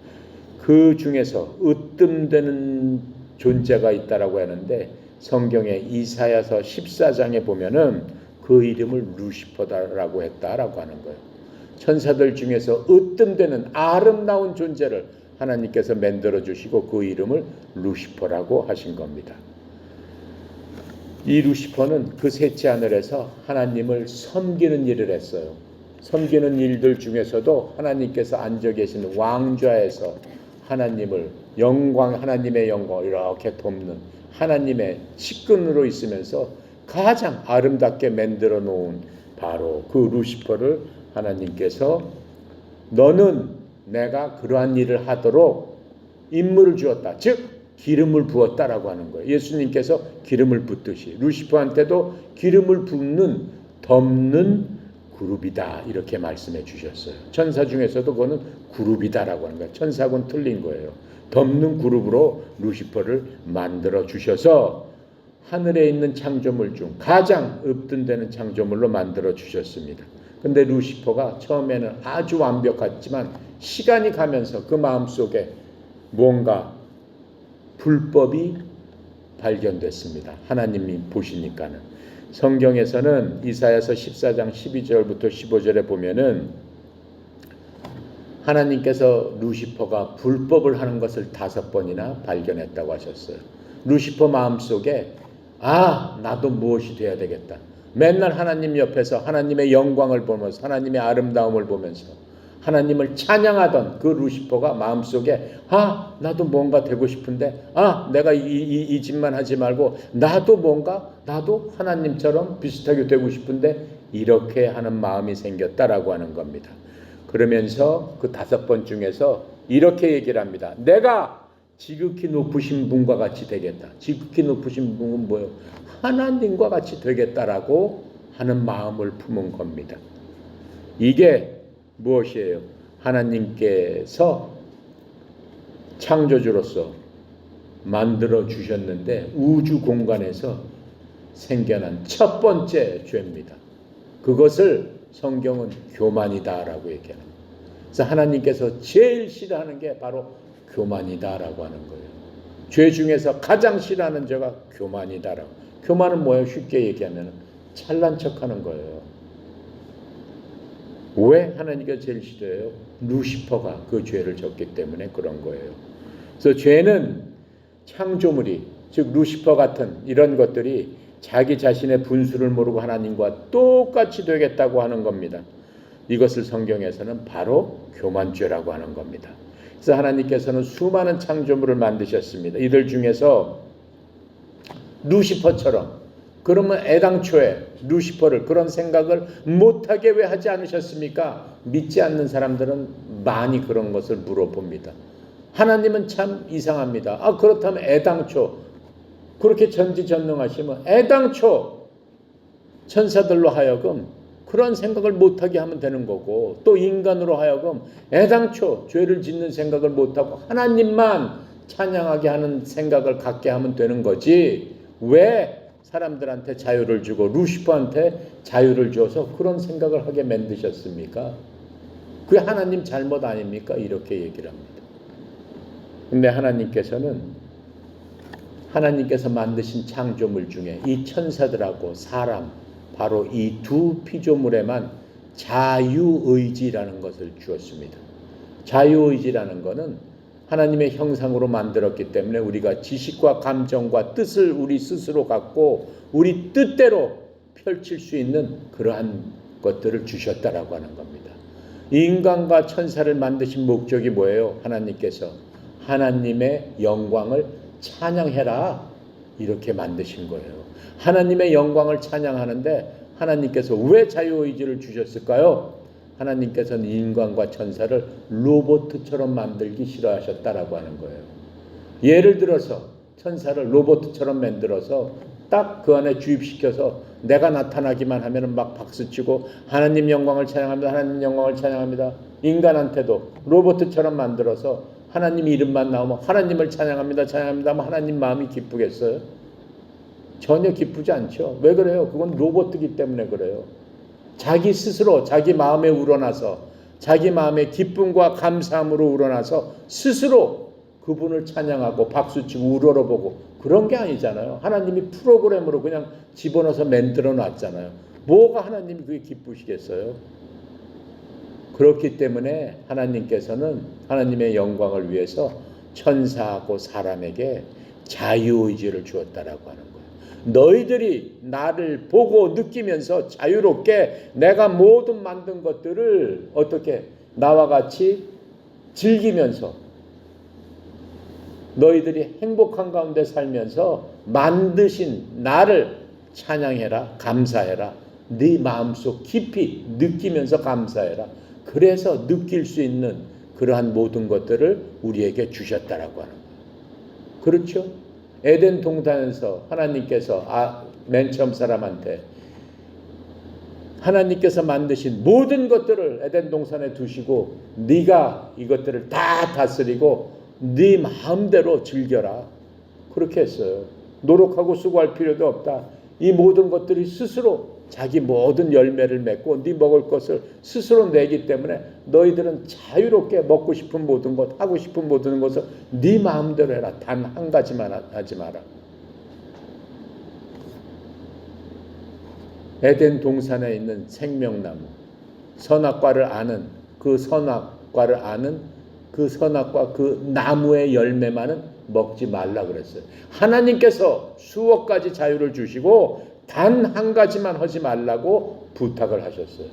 Speaker 1: 그 중에서 으뜸되는 존재가 있다라고 하는데, 성경의 이사야서 14장에 보면은 그 이름을 루시퍼다라고 했다라고 하는 거예요. 천사들 중에서 으뜸되는 아름다운 존재를 하나님께서 만들어 주시고 그 이름을 루시퍼라고 하신 겁니다. 이 루시퍼는 그 셋째 하늘에서 하나님을 섬기는 일을 했어요. 섬기는 일들 중에서도 하나님께서 앉아 계신 왕좌에서 하나님의 영광을 이렇게 돕는 하나님의 측근으로 있으면서 가장 아름답게 만들어 놓은 바로 그 루시퍼를 하나님께서 너는 내가 그러한 일을 하도록 임무를 주었다. 즉 기름을 부었다라고 하는 거예요. 예수님께서 기름을 붓듯이 루시퍼한테도 기름을 붓는 덮는 그룹이다 이렇게 말씀해 주셨어요. 천사 중에서도 그거는 그룹이다라고 하는 거예요. 천사하고는 틀린 거예요. 덮는 그룹으로 루시퍼를 만들어 주셔서 하늘에 있는 창조물 중 가장 읍든되는 창조물로 만들어 주셨습니다. 근데 루시퍼가 처음에는 아주 완벽했지만 시간이 가면서 그 마음속에 뭔가 불법이 발견됐습니다. 하나님이 보시니까는. 성경에서는 이사야서 14장 12절부터 15절에 보면은 하나님께서 루시퍼가 불법을 하는 것을 5번이나 발견했다고 하셨어요. 루시퍼 마음속에 나도 무엇이 돼야 되겠다. 맨날 하나님 옆에서 하나님의 영광을 보면서 하나님의 아름다움을 보면서 하나님을 찬양하던 그 루시퍼가 마음속에 나도 뭔가 되고 싶은데 내가 이 짓만 하지 말고 나도 하나님처럼 비슷하게 되고 싶은데 이렇게 하는 마음이 생겼다라고 하는 겁니다. 그러면서 그 5번 중에서 이렇게 얘기를 합니다. 내가 지극히 높으신 분과 같이 되겠다. 지극히 높으신 분은 뭐예요? 하나님과 같이 되겠다라고 하는 마음을 품은 겁니다. 이게 무엇이에요? 하나님께서 창조주로서 만들어 주셨는데 우주 공간에서 생겨난 첫 번째 죄입니다. 그것을 성경은 교만이다라고 얘기합니다. 그래서 하나님께서 제일 싫어하는 게 바로 교만이다라고 하는 거예요. 죄 중에서 가장 싫어하는 죄가 교만이다라고. 교만은 뭐예요? 쉽게 얘기하면 잘난 척하는 거예요. 왜 하나님께서 제일 싫어해요? 루시퍼가 그 죄를 졌기 때문에 그런 거예요. 그래서 죄는 창조물이, 즉 루시퍼 같은 이런 것들이 자기 자신의 분수를 모르고 하나님과 똑같이 되겠다고 하는 겁니다. 이것을 성경에서는 바로 교만죄라고 하는 겁니다. 그래서 하나님께서는 수많은 창조물을 만드셨습니다. 이들 중에서 루시퍼처럼, 그러면 애당초에 루시퍼를 그런 생각을 못하게 왜 하지 않으셨습니까? 믿지 않는 사람들은 많이 그런 것을 물어봅니다. 하나님은 참 이상합니다. 그렇다면 애당초 그렇게 전지전능하시면 애당초 천사들로 하여금 그런 생각을 못하게 하면 되는 거고, 또 인간으로 하여금 애당초 죄를 짓는 생각을 못하고 하나님만 찬양하게 하는 생각을 갖게 하면 되는 거지, 왜 사람들한테 자유를 주고 루시퍼한테 자유를 줘서 그런 생각을 하게 만드셨습니까? 그게 하나님 잘못 아닙니까? 이렇게 얘기를 합니다. 근데 하나님께서 만드신 창조물 중에 이 천사들하고 사람, 바로 이 두 피조물에만 자유의지라는 것을 주었습니다. 자유의지라는 것은 하나님의 형상으로 만들었기 때문에 우리가 지식과 감정과 뜻을 우리 스스로 갖고 우리 뜻대로 펼칠 수 있는 그러한 것들을 주셨다라고 하는 겁니다. 인간과 천사를 만드신 목적이 뭐예요? 하나님께서 하나님의 영광을 찬양해라 이렇게 만드신 거예요. 하나님의 영광을 찬양하는데 하나님께서 왜 자유의지를 주셨을까요? 하나님께서는 인간과 천사를 로봇처럼 만들기 싫어하셨다라고 하는 거예요. 예를 들어서 천사를 로봇처럼 만들어서 딱 그 안에 주입시켜서 내가 나타나기만 하면 막 박수치고 하나님 영광을 찬양합니다. 하나님 영광을 찬양합니다. 인간한테도 로봇처럼 만들어서 하나님 이름만 나오면 하나님을 찬양합니다. 찬양합니다 하면 하나님 마음이 기쁘겠어요? 전혀 기쁘지 않죠. 왜 그래요? 그건 로봇이기 때문에 그래요. 자기 스스로 자기 마음에 우러나서 자기 마음의 기쁨과 감사함으로 우러나서 스스로 그분을 찬양하고 박수치고 우러러보고 그런 게 아니잖아요. 하나님이 프로그램으로 그냥 집어넣어서 만들어 놨잖아요. 뭐가 하나님이 그게 기쁘시겠어요? 그렇기 때문에 하나님께서는 하나님의 영광을 위해서 천사하고 사람에게 자유의지를 주었다라고 하는 거예요. 너희들이 나를 보고 느끼면서 자유롭게 내가 모든 만든 것들을 어떻게 나와 같이 즐기면서 너희들이 행복한 가운데 살면서 만드신 나를 찬양해라, 감사해라. 네 마음속 깊이 느끼면서 감사해라. 그래서 느낄 수 있는 그러한 모든 것들을 우리에게 주셨다라고 하는 거예요. 그렇죠? 에덴 동산에서 하나님께서 맨 처음 사람한테 하나님께서 만드신 모든 것들을 에덴 동산에 두시고 네가 이것들을 다 다스리고 네 마음대로 즐겨라. 그렇게 했어요. 노력하고 수고할 필요도 없다. 이 모든 것들이 스스로 자기 모든 열매를 맺고 네 먹을 것을 스스로 내기 때문에 너희들은 자유롭게 먹고 싶은 모든 것, 하고 싶은 모든 것을 네 마음대로 해라. 단 한 가지만 하지 마라. 에덴 동산에 있는 생명나무, 선악과를 아는 그 선악과 그 나무의 열매만은 먹지 말라 그랬어요. 하나님께서 수억 가지 자유를 주시고 단 한 가지만 하지 말라고 부탁을 하셨어요.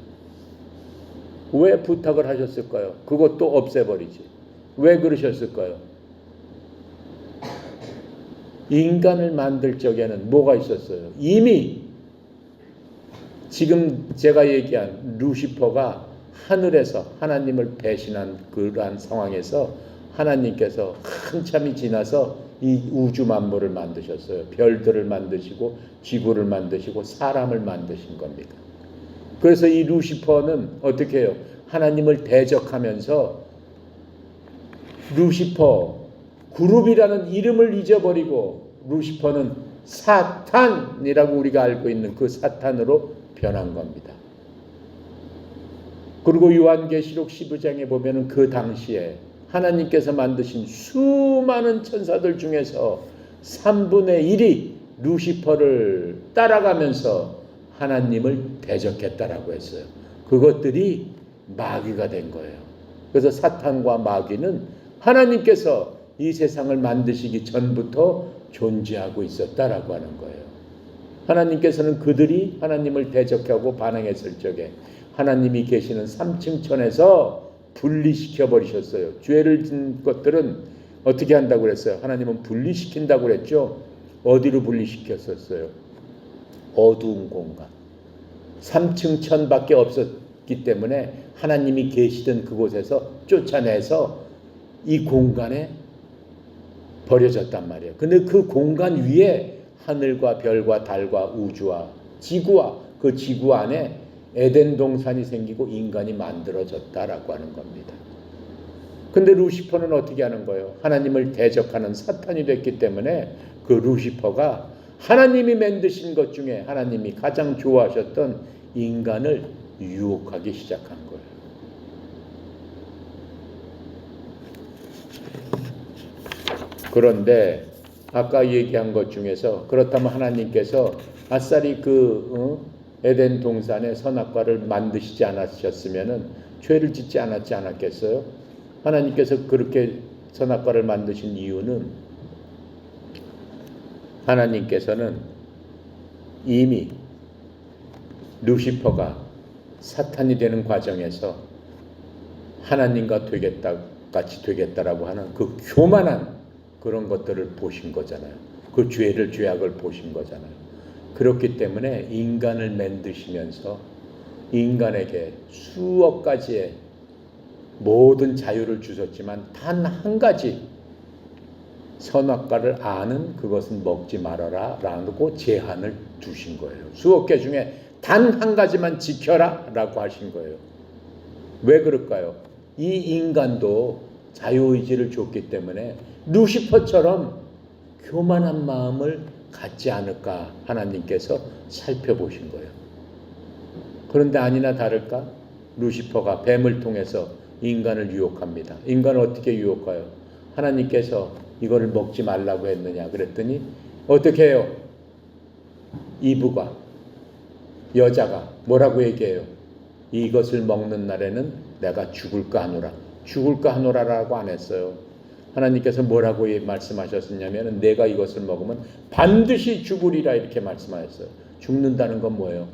Speaker 1: 왜 부탁을 하셨을까요? 그것도 없애버리지. 왜 그러셨을까요? 인간을 만들 적에는 뭐가 있었어요? 이미 지금 제가 얘기한 루시퍼가 하늘에서 하나님을 배신한 그러한 상황에서 하나님께서 한참이 지나서 이 우주 만물을 만드셨어요. 별들을 만드시고 지구를 만드시고 사람을 만드신 겁니다. 그래서 이 루시퍼는 어떻게 해요? 하나님을 대적하면서 루시퍼 그룹이라는 이름을 잊어버리고 루시퍼는 사탄이라고 우리가 알고 있는 그 사탄으로 변한 겁니다. 그리고 요한계시록 15장에 보면은 그 당시에 하나님께서 만드신 수많은 천사들 중에서 3분의 1이 루시퍼를 따라가면서 하나님을 대적했다라고 했어요. 그것들이 마귀가 된 거예요. 그래서 사탄과 마귀는 하나님께서 이 세상을 만드시기 전부터 존재하고 있었다라고 하는 거예요. 하나님께서는 그들이 하나님을 대적하고 반항했을 적에 하나님이 계시는 3층 천에서 분리시켜 버리셨어요. 죄를 짓는 것들은 어떻게 한다고 그랬어요? 하나님은 분리시킨다고 그랬죠. 어디로 분리시켰었어요? 어두운 공간. 3층 천밖에 없었기 때문에 하나님이 계시던 그곳에서 쫓아내서 이 공간에 버려졌단 말이에요. 근데 그 공간 위에 하늘과 별과 달과 우주와 지구와 그 지구 안에 에덴 동산이 생기고 인간이 만들어졌다라고 하는 겁니다. 근데 루시퍼는 어떻게 하는 거예요? 하나님을 대적하는 사탄이 됐기 때문에 그 루시퍼가 하나님이 만드신 것 중에 하나님이 가장 좋아하셨던 인간을 유혹하기 시작한 거예요. 그런데 아까 얘기한 것 중에서 그렇다면 하나님께서 아싸리 에덴 동산에 선악과를 만드시지 않으셨으면은 죄를 짓지 않았겠어요? 하나님께서 그렇게 선악과를 만드신 이유는 하나님께서는 이미 루시퍼가 사탄이 되는 과정에서 하나님과 같이 되겠다라고 하는 그 교만한 그런 것들을 보신 거잖아요. 그 죄악을 보신 거잖아요. 그렇기 때문에 인간을 만드시면서 인간에게 수억 가지의 모든 자유를 주셨지만 단 한 가지 선악과를 아는 그것은 먹지 말아라 라고 제한을 두신 거예요. 수억 개 중에 단 한 가지만 지켜라 라고 하신 거예요. 왜 그럴까요? 이 인간도 자유의지를 줬기 때문에 루시퍼처럼 교만한 마음을 갖지 않을까 하나님께서 살펴보신 거예요. 그런데 아니나 다를까 루시퍼가 뱀을 통해서 인간을 유혹합니다. 인간을 어떻게 유혹해요? 하나님께서 이거를 먹지 말라고 했느냐 그랬더니 어떻게 해요? 이브가 여자가 뭐라고 얘기해요? 이것을 먹는 날에는 내가 죽을까 하노라. 죽을까 하노라라고 안 했어요. 하나님께서 뭐라고 말씀하셨냐면 내가 이것을 먹으면 반드시 죽으리라 이렇게 말씀하셨어요. 죽는다는 건 뭐예요?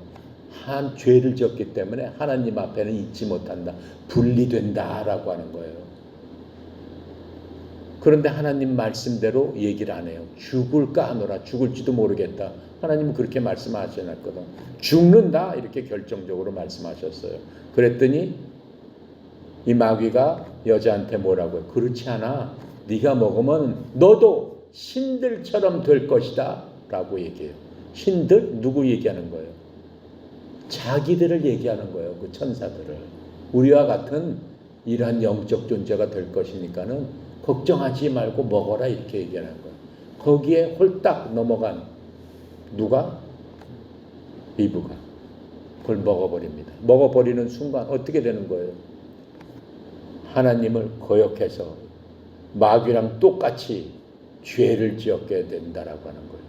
Speaker 1: 한 죄를 지었기 때문에 하나님 앞에는 잊지 못한다. 분리된다라고 하는 거예요. 그런데 하나님 말씀대로 얘기를 안 해요. 죽을까 하노라. 죽을지도 모르겠다. 하나님은 그렇게 말씀하셨거든. 죽는다 이렇게 결정적으로 말씀하셨어요. 그랬더니 이 마귀가 여자한테 뭐라고 해요? 그렇지 않아. 네가 먹으면 너도 신들처럼 될 것이다 라고 얘기해요. 신들? 누구 얘기하는 거예요? 자기들을 얘기하는 거예요. 그 천사들을. 우리와 같은 이러한 영적 존재가 될 것이니까는 걱정하지 말고 먹어라 이렇게 얘기하는 거예요. 거기에 홀딱 넘어간 누가? 이브가 그걸 먹어버립니다. 먹어버리는 순간 어떻게 되는 거예요? 하나님을 거역해서 마귀랑 똑같이 죄를 지었게 된다라고 하는 거예요.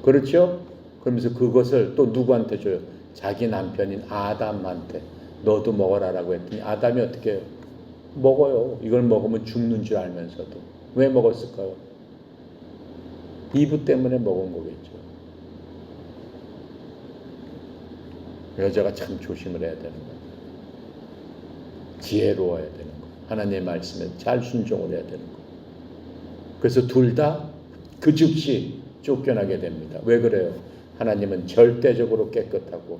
Speaker 1: 그렇죠? 그러면서 그것을 또 누구한테 줘요? 자기 남편인 아담한테 너도 먹어라라고 했더니 아담이 어떻게 해요? 먹어요. 이걸 먹으면 죽는 줄 알면서도. 왜 먹었을까요? 이브 때문에 먹은 거겠죠. 여자가 참 조심을 해야 되는 거예요. 지혜로워야 되는 거예요. 하나님의 말씀에 잘 순종을 해야 되는 거예요. 그래서 둘 다 그 즉시 쫓겨나게 됩니다. 왜 그래요? 하나님은 절대적으로 깨끗하고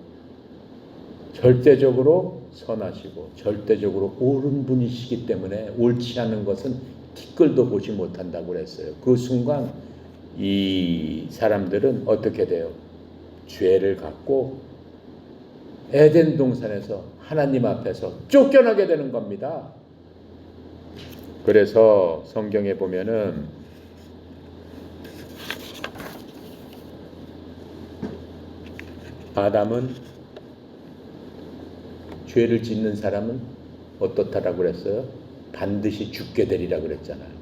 Speaker 1: 절대적으로 선하시고 절대적으로 옳은 분이시기 때문에 옳지 않은 것은 티끌도 보지 못한다고 그랬어요. 그 순간 이 사람들은 어떻게 돼요? 죄를 갖고 에덴 동산에서 하나님 앞에서 쫓겨나게 되는 겁니다. 그래서 성경에 보면은 아담은 죄를 짓는 사람은 어떻다라고 그랬어요? 반드시 죽게 되리라 그랬잖아요.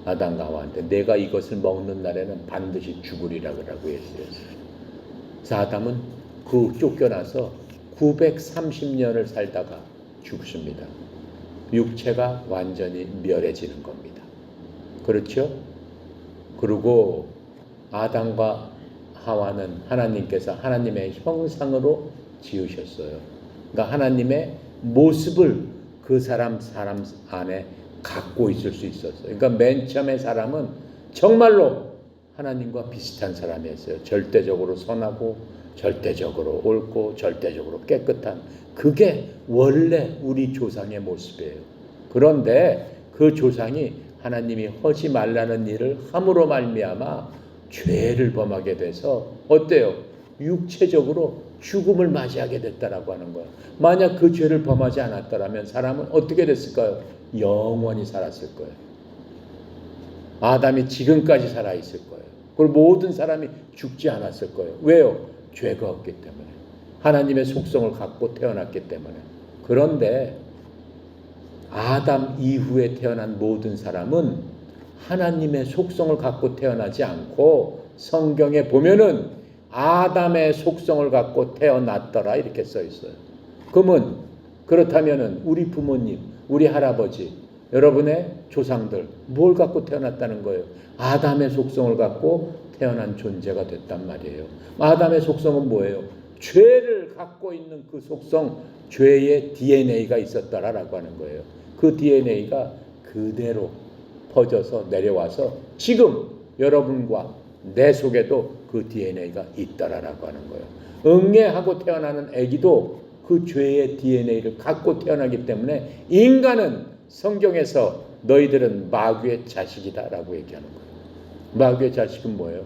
Speaker 1: 아담과 하와한테 내가 이것을 먹는 날에는 반드시 죽으리라고 했어요. 그래서 아담은 그 쫓겨나서 930년을 살다가 죽습니다. 육체가 완전히 멸해지는 겁니다. 그렇죠? 그리고 아담과 하와는 하나님께서 하나님의 형상으로 지으셨어요. 그러니까 하나님의 모습을 그 사람 안에 갖고 있을 수 있었어요. 그러니까 맨 처음에 사람은 정말로 하나님과 비슷한 사람이었어요. 절대적으로 선하고 절대적으로 옳고 절대적으로 깨끗한 그게 원래 우리 조상의 모습이에요. 그런데 그 조상이 하나님이 하지 말라는 일을 함으로 말미암아 죄를 범하게 돼서 어때요? 육체적으로 죽음을 맞이하게 됐다라고 하는 거예요. 만약 그 죄를 범하지 않았더라면 사람은 어떻게 됐을까요? 영원히 살았을 거예요. 아담이 지금까지 살아있을 거예요. 그리고 모든 사람이 죽지 않았을 거예요. 왜요? 죄가 없기 때문에. 하나님의 속성을 갖고 태어났기 때문에. 그런데 아담 이후에 태어난 모든 사람은 하나님의 속성을 갖고 태어나지 않고 성경에 보면은 아담의 속성을 갖고 태어났더라 이렇게 써 있어요. 그러면 그렇다면은 우리 부모님, 우리 할아버지, 여러분의 조상들 뭘 갖고 태어났다는 거예요? 아담의 속성을 갖고 태어난 존재가 됐단 말이에요. 아담의 속성은 뭐예요? 죄를 갖고 있는 그 속성, 죄의 DNA가 있었다라고 하는 거예요. 그 DNA가 그대로 퍼져서 내려와서 지금 여러분과 내 속에도 그 DNA가 있다라고 하는 거예요. 응애하고 태어나는 아기도 그 죄의 DNA를 갖고 태어나기 때문에 인간은 성경에서 너희들은 마귀의 자식이다라고 얘기하는 거예요. 마귀의 자식은 뭐예요?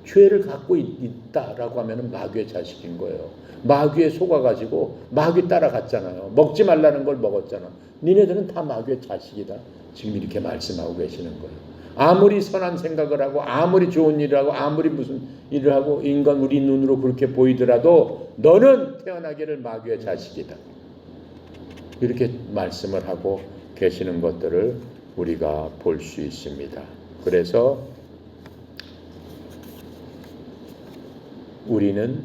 Speaker 1: 죄를 갖고 있다라고 하면 마귀의 자식인 거예요. 마귀에 속아가지고 마귀 따라갔잖아요. 먹지 말라는 걸 먹었잖아. 니네들은 다 마귀의 자식이다. 지금 이렇게 말씀하고 계시는 거예요. 아무리 선한 생각을 하고 아무리 좋은 일을 하고 아무리 무슨 일을 하고 인간 우리 눈으로 그렇게 보이더라도 너는 태어나기를 마귀의 자식이다. 이렇게 말씀을 하고 계시는 것들을 우리가 볼 수 있습니다. 그래서 우리는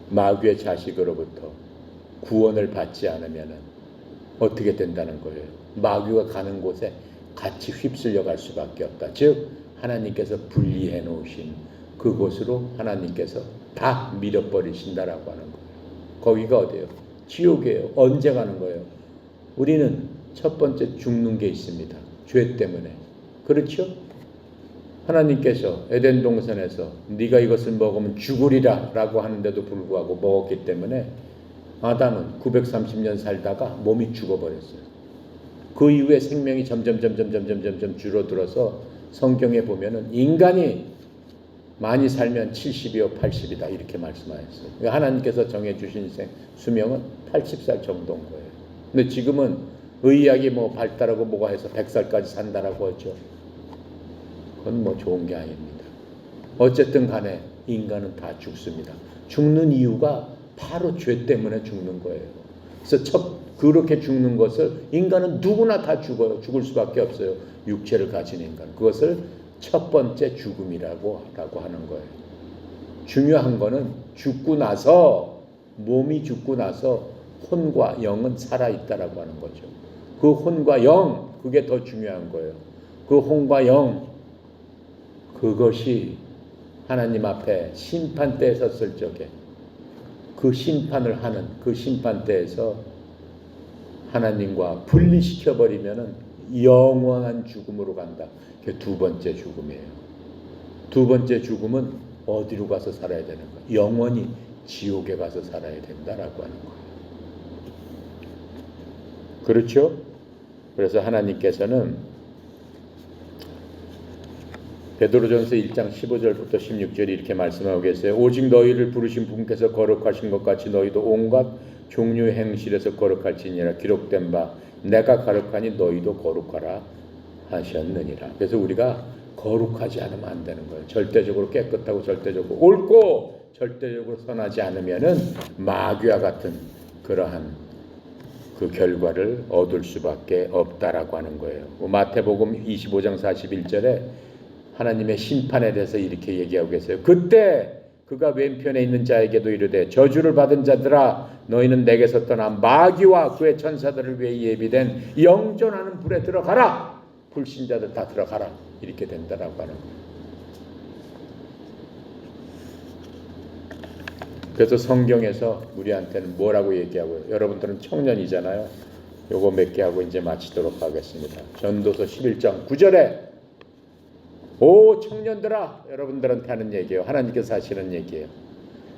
Speaker 1: 마귀의 자식으로부터 구원을 받지 않으면 어떻게 된다는 거예요? 마귀가 가는 곳에 같이 휩쓸려 갈 수밖에 없다. 즉 하나님께서 분리해 놓으신 그곳으로 하나님께서 다 밀어버리신다라고 하는 거예요. 거기가 어디예요? 지옥이에요. 언제 가는 거예요? 우리는 첫 번째 죽는 게 있습니다. 죄 때문에. 그렇죠? 하나님께서 에덴 동산에서 네가 이것을 먹으면 죽으리라 라고 하는데도 불구하고 먹었기 때문에 아담은 930년 살다가 몸이 죽어버렸어요. 그 이후에 생명이 점점 줄어들어서 성경에 보면은 인간이 많이 살면 70이요 80이다 이렇게 말씀하셨어요. 그러니까 하나님께서 정해주신 수명은 80살 정도인 거예요. 근데 지금은 의학이 뭐 발달하고 뭐가 해서 100살까지 산다라고 하죠. 그건 뭐 좋은 게 아닙니다. 어쨌든 간에 인간은 다 죽습니다. 죽는 이유가 바로 죄 때문에 죽는 거예요. 그래서 그렇게 죽는 것을 인간은 누구나 다 죽어요. 죽을 수밖에 없어요. 육체를 가진 인간. 그것을 첫 번째 죽음이라고 하는 거예요. 중요한 거는 죽고 나서 몸이 죽고 나서 혼과 영은 살아있다라고 하는 거죠. 그 혼과 영 그게 더 중요한 거예요. 그 혼과 영 그것이 하나님 앞에 심판대에 섰을 적에 그 심판을 하는 그 심판대에서 하나님과 분리시켜버리면은 영원한 죽음으로 간다. 그게 두 번째 죽음이에요. 두 번째 죽음은 어디로 가서 살아야 되는 거예요? 영원히 지옥에 가서 살아야 된다라고 하는 거예요. 그렇죠? 그래서 하나님께서는 베드로전서 1장 15절부터 16절이 이렇게 말씀하고 계세요. 오직 너희를 부르신 분께서 거룩하신 것 같이 너희도 온갖 종류의 행실에서 거룩할지니라. 기록된 바 내가 거룩하니 너희도 거룩하라 하셨느니라. 그래서 우리가 거룩하지 않으면 안 되는 거예요. 절대적으로 깨끗하고 절대적으로 옳고 절대적으로 선하지 않으면은 마귀와 같은 그러한 그 결과를 얻을 수밖에 없다라고 하는 거예요. 마태복음 25장 41절에 하나님의 심판에 대해서 이렇게 얘기하고 계세요. 그때 그가 왼편에 있는 자에게도 이르되 저주를 받은 자들아 너희는 내게서 떠나 마귀와 그의 천사들을 위해 예비된 영존하는 불에 들어가라. 불신자들 다 들어가라. 이렇게 된다라고 하는 거예요. 그래서 성경에서 우리한테는 뭐라고 얘기하고요? 여러분들은 청년이잖아요. 요거 몇 개 하고 이제 마치도록 하겠습니다. 전도서 11장 9절에 오 청년들아, 여러분들한테 하는 얘기예요. 하나님께서 하시는 얘기예요.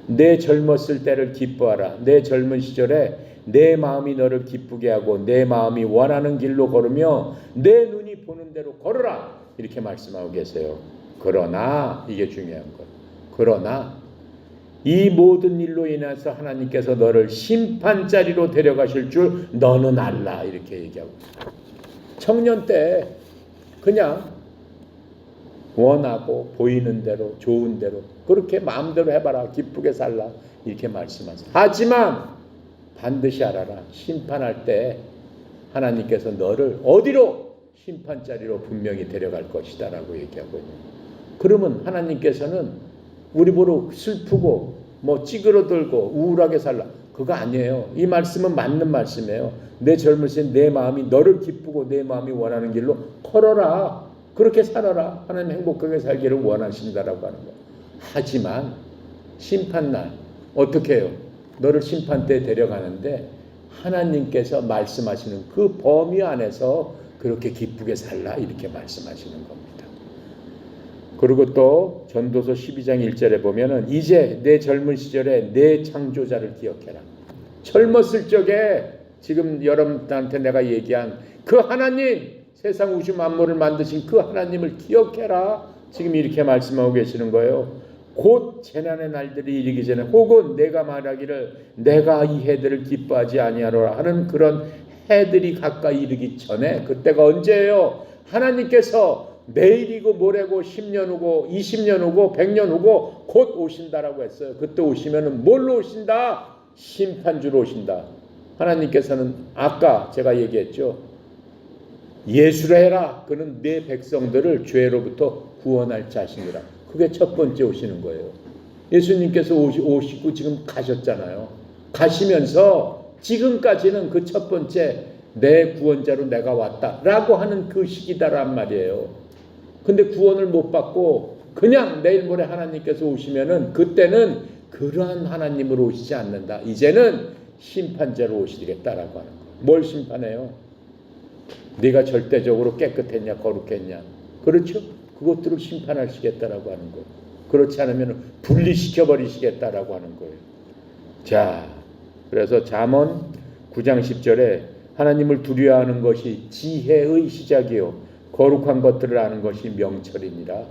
Speaker 1: 내 젊었을 때를 기뻐하라. 내 젊은 시절에 내 마음이 너를 기쁘게 하고 내 마음이 원하는 길로 걸으며 내 눈이 보는 대로 걸으라. 이렇게 말씀하고 계세요. 그러나 이게 중요한 거예요. 그러나 이 모든 일로 인해서 하나님께서 너를 심판자리로 데려가실 줄 너는 알라. 이렇게 얘기하고 있어요. 청년 때 그냥 원하고 보이는 대로 좋은 대로 그렇게 마음대로 해봐라. 기쁘게 살라. 이렇게 말씀하세요. 하지만 반드시 알아라. 심판할 때 하나님께서 너를 어디로? 심판자리로 분명히 데려갈 것이다 라고 얘기하고 있는 거예요. 그러면 하나님께서는 우리 보러 슬프고 뭐 찌그러들고 우울하게 살라. 그거 아니에요. 이 말씀은 맞는 말씀이에요. 내 젊을 때 내 마음이 너를 기쁘고 내 마음이 원하는 길로 걸어라. 그렇게 살아라. 하나님 행복하게 살기를 원하신다라고 하는 거예요. 하지만 심판날 어떻게 해요? 너를 심판대에 데려가는데 하나님께서 말씀하시는 그 범위 안에서 그렇게 기쁘게 살라. 이렇게 말씀하시는 겁니다. 그리고 또 전도서 12장 1절에 보면은 이제 내 젊은 시절에 내 창조자를 기억해라. 젊었을 적에 지금 여러분한테 내가 얘기한 그 하나님, 세상 우주 만물을 만드신 그 하나님을 기억해라. 지금 이렇게 말씀하고 계시는 거예요. 곧 재난의 날들이 이르기 전에 혹은 내가 말하기를 내가 이 해들을 기뻐하지 아니하노라 하는 그런 해들이 가까이 이르기 전에 그때가 언제예요? 하나님께서 내일이고 모레고 10년 후고 20년 후고 100년 후고 곧 오신다라고 했어요. 그때 오시면은 뭘로 오신다? 심판주로 오신다. 하나님께서는 아까 제가 얘기했죠. 예수라 해라. 그는 내 백성들을 죄로부터 구원할 자신이라. 그게 첫 번째 오시는 거예요. 예수님께서 오시고 지금 가셨잖아요. 가시면서 지금까지는 그 첫 번째 내 구원자로 내가 왔다라고 하는 그 시기다란 말이에요. 근데 구원을 못 받고 그냥 내일 모레 하나님께서 오시면은 그때는 그러한 하나님으로 오시지 않는다. 이제는 심판자로 오시겠다라고 하는 거예요. 뭘 심판해요? 네가 절대적으로 깨끗했냐 거룩했냐. 그렇죠? 그것들을 심판하시겠다라고 하는 거예요. 그렇지 않으면 분리시켜 버리시겠다라고 하는 거예요. 자, 그래서 잠언 9장 10절에 하나님을 두려워하는 것이 지혜의 시작이요 거룩한 것들을 아는 것이 명철이니라.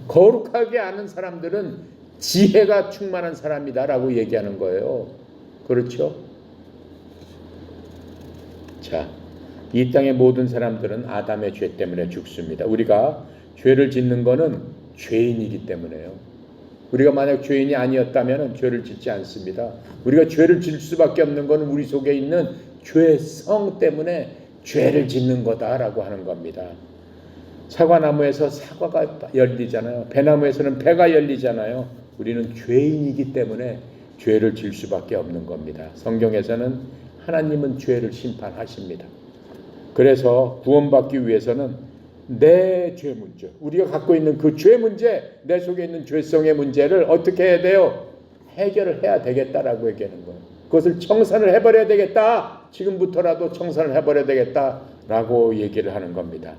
Speaker 1: 거룩하게 아는 사람들은 지혜가 충만한 사람이다라고 얘기하는 거예요. 그렇죠? 자, 이 땅의 모든 사람들은 아담의 죄 때문에 죽습니다. 우리가 죄를 짓는 것은 죄인이기 때문에요. 우리가 만약 죄인이 아니었다면 죄를 짓지 않습니다. 우리가 죄를 질 수밖에 없는 것은 우리 속에 있는 죄성 때문에 죄를 짓는 거다라고 하는 겁니다. 사과나무에서 사과가 열리잖아요. 배나무에서는 배가 열리잖아요. 우리는 죄인이기 때문에 죄를 질 수밖에 없는 겁니다. 성경에서는 하나님은 죄를 심판하십니다. 그래서 구원받기 위해서는 내 죄 문제, 우리가 갖고 있는 그 죄 문제, 내 속에 있는 죄성의 문제를 어떻게 해야 돼요? 해결을 해야 되겠다라고 얘기하는 거예요. 그것을 청산을 해버려야 되겠다. 지금부터라도 청산을 해버려야 되겠다라고 얘기를 하는 겁니다.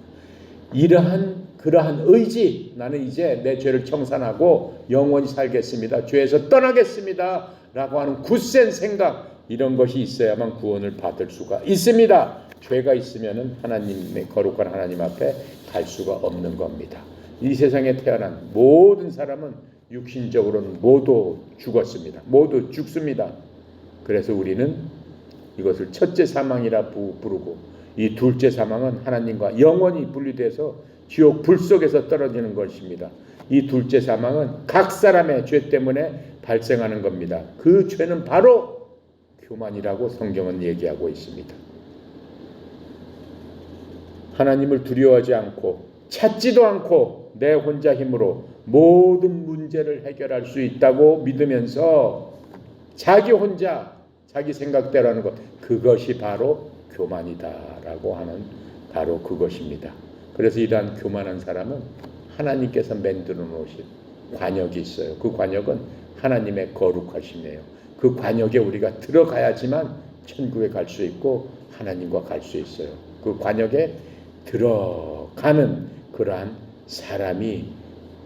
Speaker 1: 그러한 의지, 나는 이제 내 죄를 청산하고 영원히 살겠습니다. 죄에서 떠나겠습니다. 라고 하는 굳센 생각, 이런 것이 있어야만 구원을 받을 수가 있습니다. 죄가 있으면 하나님의 거룩한 하나님 앞에 갈 수가 없는 겁니다. 이 세상에 태어난 모든 사람은 육신적으로는 모두 죽었습니다. 모두 죽습니다. 그래서 우리는 이것을 첫째 사망이라 부르고 이 둘째 사망은 하나님과 영원히 분리돼서 지옥 불 속에서 떨어지는 것입니다. 이 둘째 사망은 각 사람의 죄 때문에 발생하는 겁니다. 그 죄는 바로 교만이라고 성경은 얘기하고 있습니다. 하나님을 두려워하지 않고 찾지도 않고 내 혼자 힘으로 모든 문제를 해결할 수 있다고 믿으면서 자기 혼자 자기 생각대로 하는 것, 그것이 바로 교만이다라고 하는 바로 그것입니다. 그래서 이러한 교만한 사람은 하나님께서 만들어 놓으신 관역이 있어요. 그 관역은 하나님의 거룩하심이에요. 그 관역에 우리가 들어가야지만 천국에 갈 수 있고 하나님과 갈 수 있어요. 그 관역에 들어가는 그러한 사람이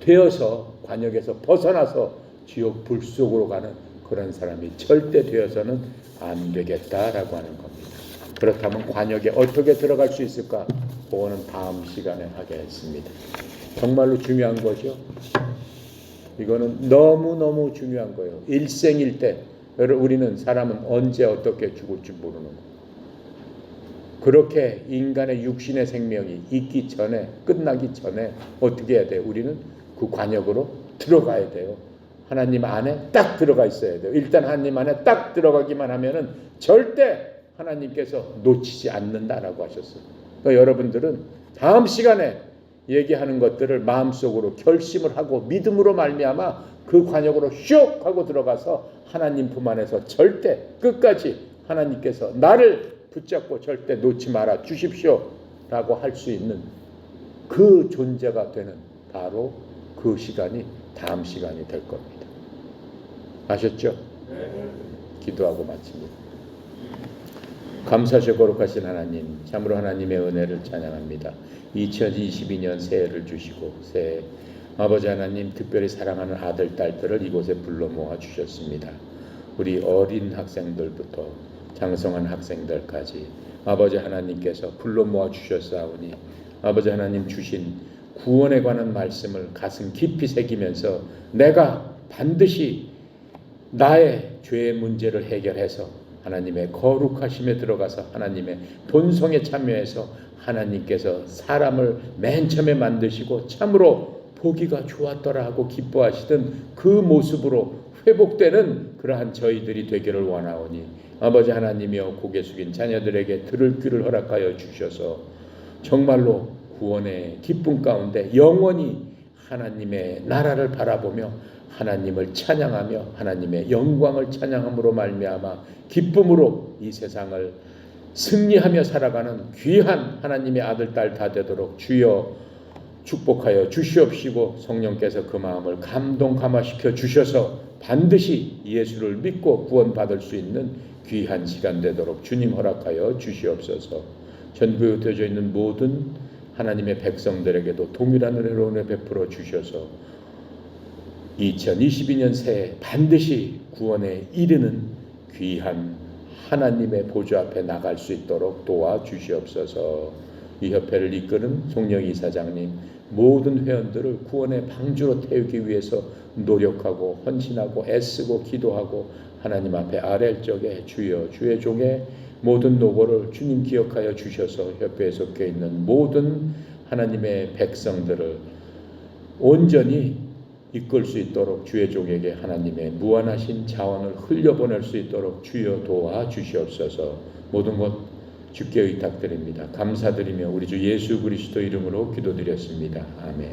Speaker 1: 되어서 관역에서 벗어나서 지옥 불 속으로 가는 그런 사람이 절대 되어서는 안 되겠다라고 하는 겁니다. 그렇다면 관역에 어떻게 들어갈 수 있을까? 그거는 다음 시간에 하겠습니다. 정말로 중요한 거죠. 이거는 너무너무 중요한 거예요. 일생일대 우리는 사람은 언제 어떻게 죽을지 모르는 거예요. 그렇게 인간의 육신의 생명이 있기 전에, 끝나기 전에 어떻게 해야 돼요? 우리는 그 관역으로 들어가야 돼요. 하나님 안에 딱 들어가 있어야 돼요. 일단 하나님 안에 딱 들어가기만 하면은 절대 하나님께서 놓치지 않는다라고 하셨어요. 그러니까 여러분들은 다음 시간에 얘기하는 것들을 마음속으로 결심을 하고 믿음으로 말미암아 그 관역으로 슉 하고 들어가서 하나님 품 안에서 절대 끝까지 하나님께서 나를 붙잡고 절대 놓지 말아 주십시오 라고 할 수 있는 그 존재가 되는 바로 그 시간이 다음 시간이 될 겁니다. 아셨죠? 기도하고 마칩니다. 감사하시고 거룩하신 하나님, 참으로 하나님의 은혜를 찬양합니다. 2022년 새해를 주시고 새해 아버지 하나님 특별히 사랑하는 아들, 딸들을 이곳에 불러 모아 주셨습니다. 우리 어린 학생들부터 장성한 학생들까지 아버지 하나님께서 불러 모아 주셨사오니 아버지 하나님 주신 구원에 관한 말씀을 가슴 깊이 새기면서 내가 반드시 나의 죄의 문제를 해결해서 하나님의 거룩하심에 들어가서 하나님의 본성에 참여해서 하나님께서 사람을 맨 처음에 만드시고 참으로 보기가 좋았더라 하고 기뻐하시던 그 모습으로 회복되는 그러한 저희들이 되기를 원하오니 아버지 하나님이여 고개 숙인 자녀들에게 들을 귀를 허락하여 주셔서 정말로 구원의 기쁨 가운데 영원히 하나님의 나라를 바라보며 하나님을 찬양하며 하나님의 영광을 찬양함으로 말미암아 기쁨으로 이 세상을 승리하며 살아가는 귀한 하나님의 아들, 딸 다 되도록 주여 축복하여 주시옵시고, 성령께서 그 마음을 감동감화시켜 주셔서 반드시 예수를 믿고 구원받을 수 있는 귀한 시간 되도록 주님 허락하여 주시옵소서. 전국에 흩어져 있는 모든 하나님의 백성들에게도 동일한 은혜로 베풀어 주셔서 2022년 새해 반드시 구원에 이르는 귀한 하나님의 보좌 앞에 나갈 수 있도록 도와주시옵소서. 이 협회를 이끄는 송영희 이사장님, 모든 회원들을 구원의 방주로 태우기 위해서 노력하고 헌신하고 애쓰고 기도하고 하나님 앞에 아랠 적에 주여 주의 종의 모든 노고를 주님 기억하여 주셔서 협회에 속해 있는 모든 하나님의 백성들을 온전히 이끌 수 있도록 주의 종에게 하나님의 무한하신 자원을 흘려보낼 수 있도록 주여 도와주시옵소서. 모든 것 주께 의탁드립니다. 감사드리며 우리 주 예수 그리스도 이름으로 기도드렸습니다. 아멘.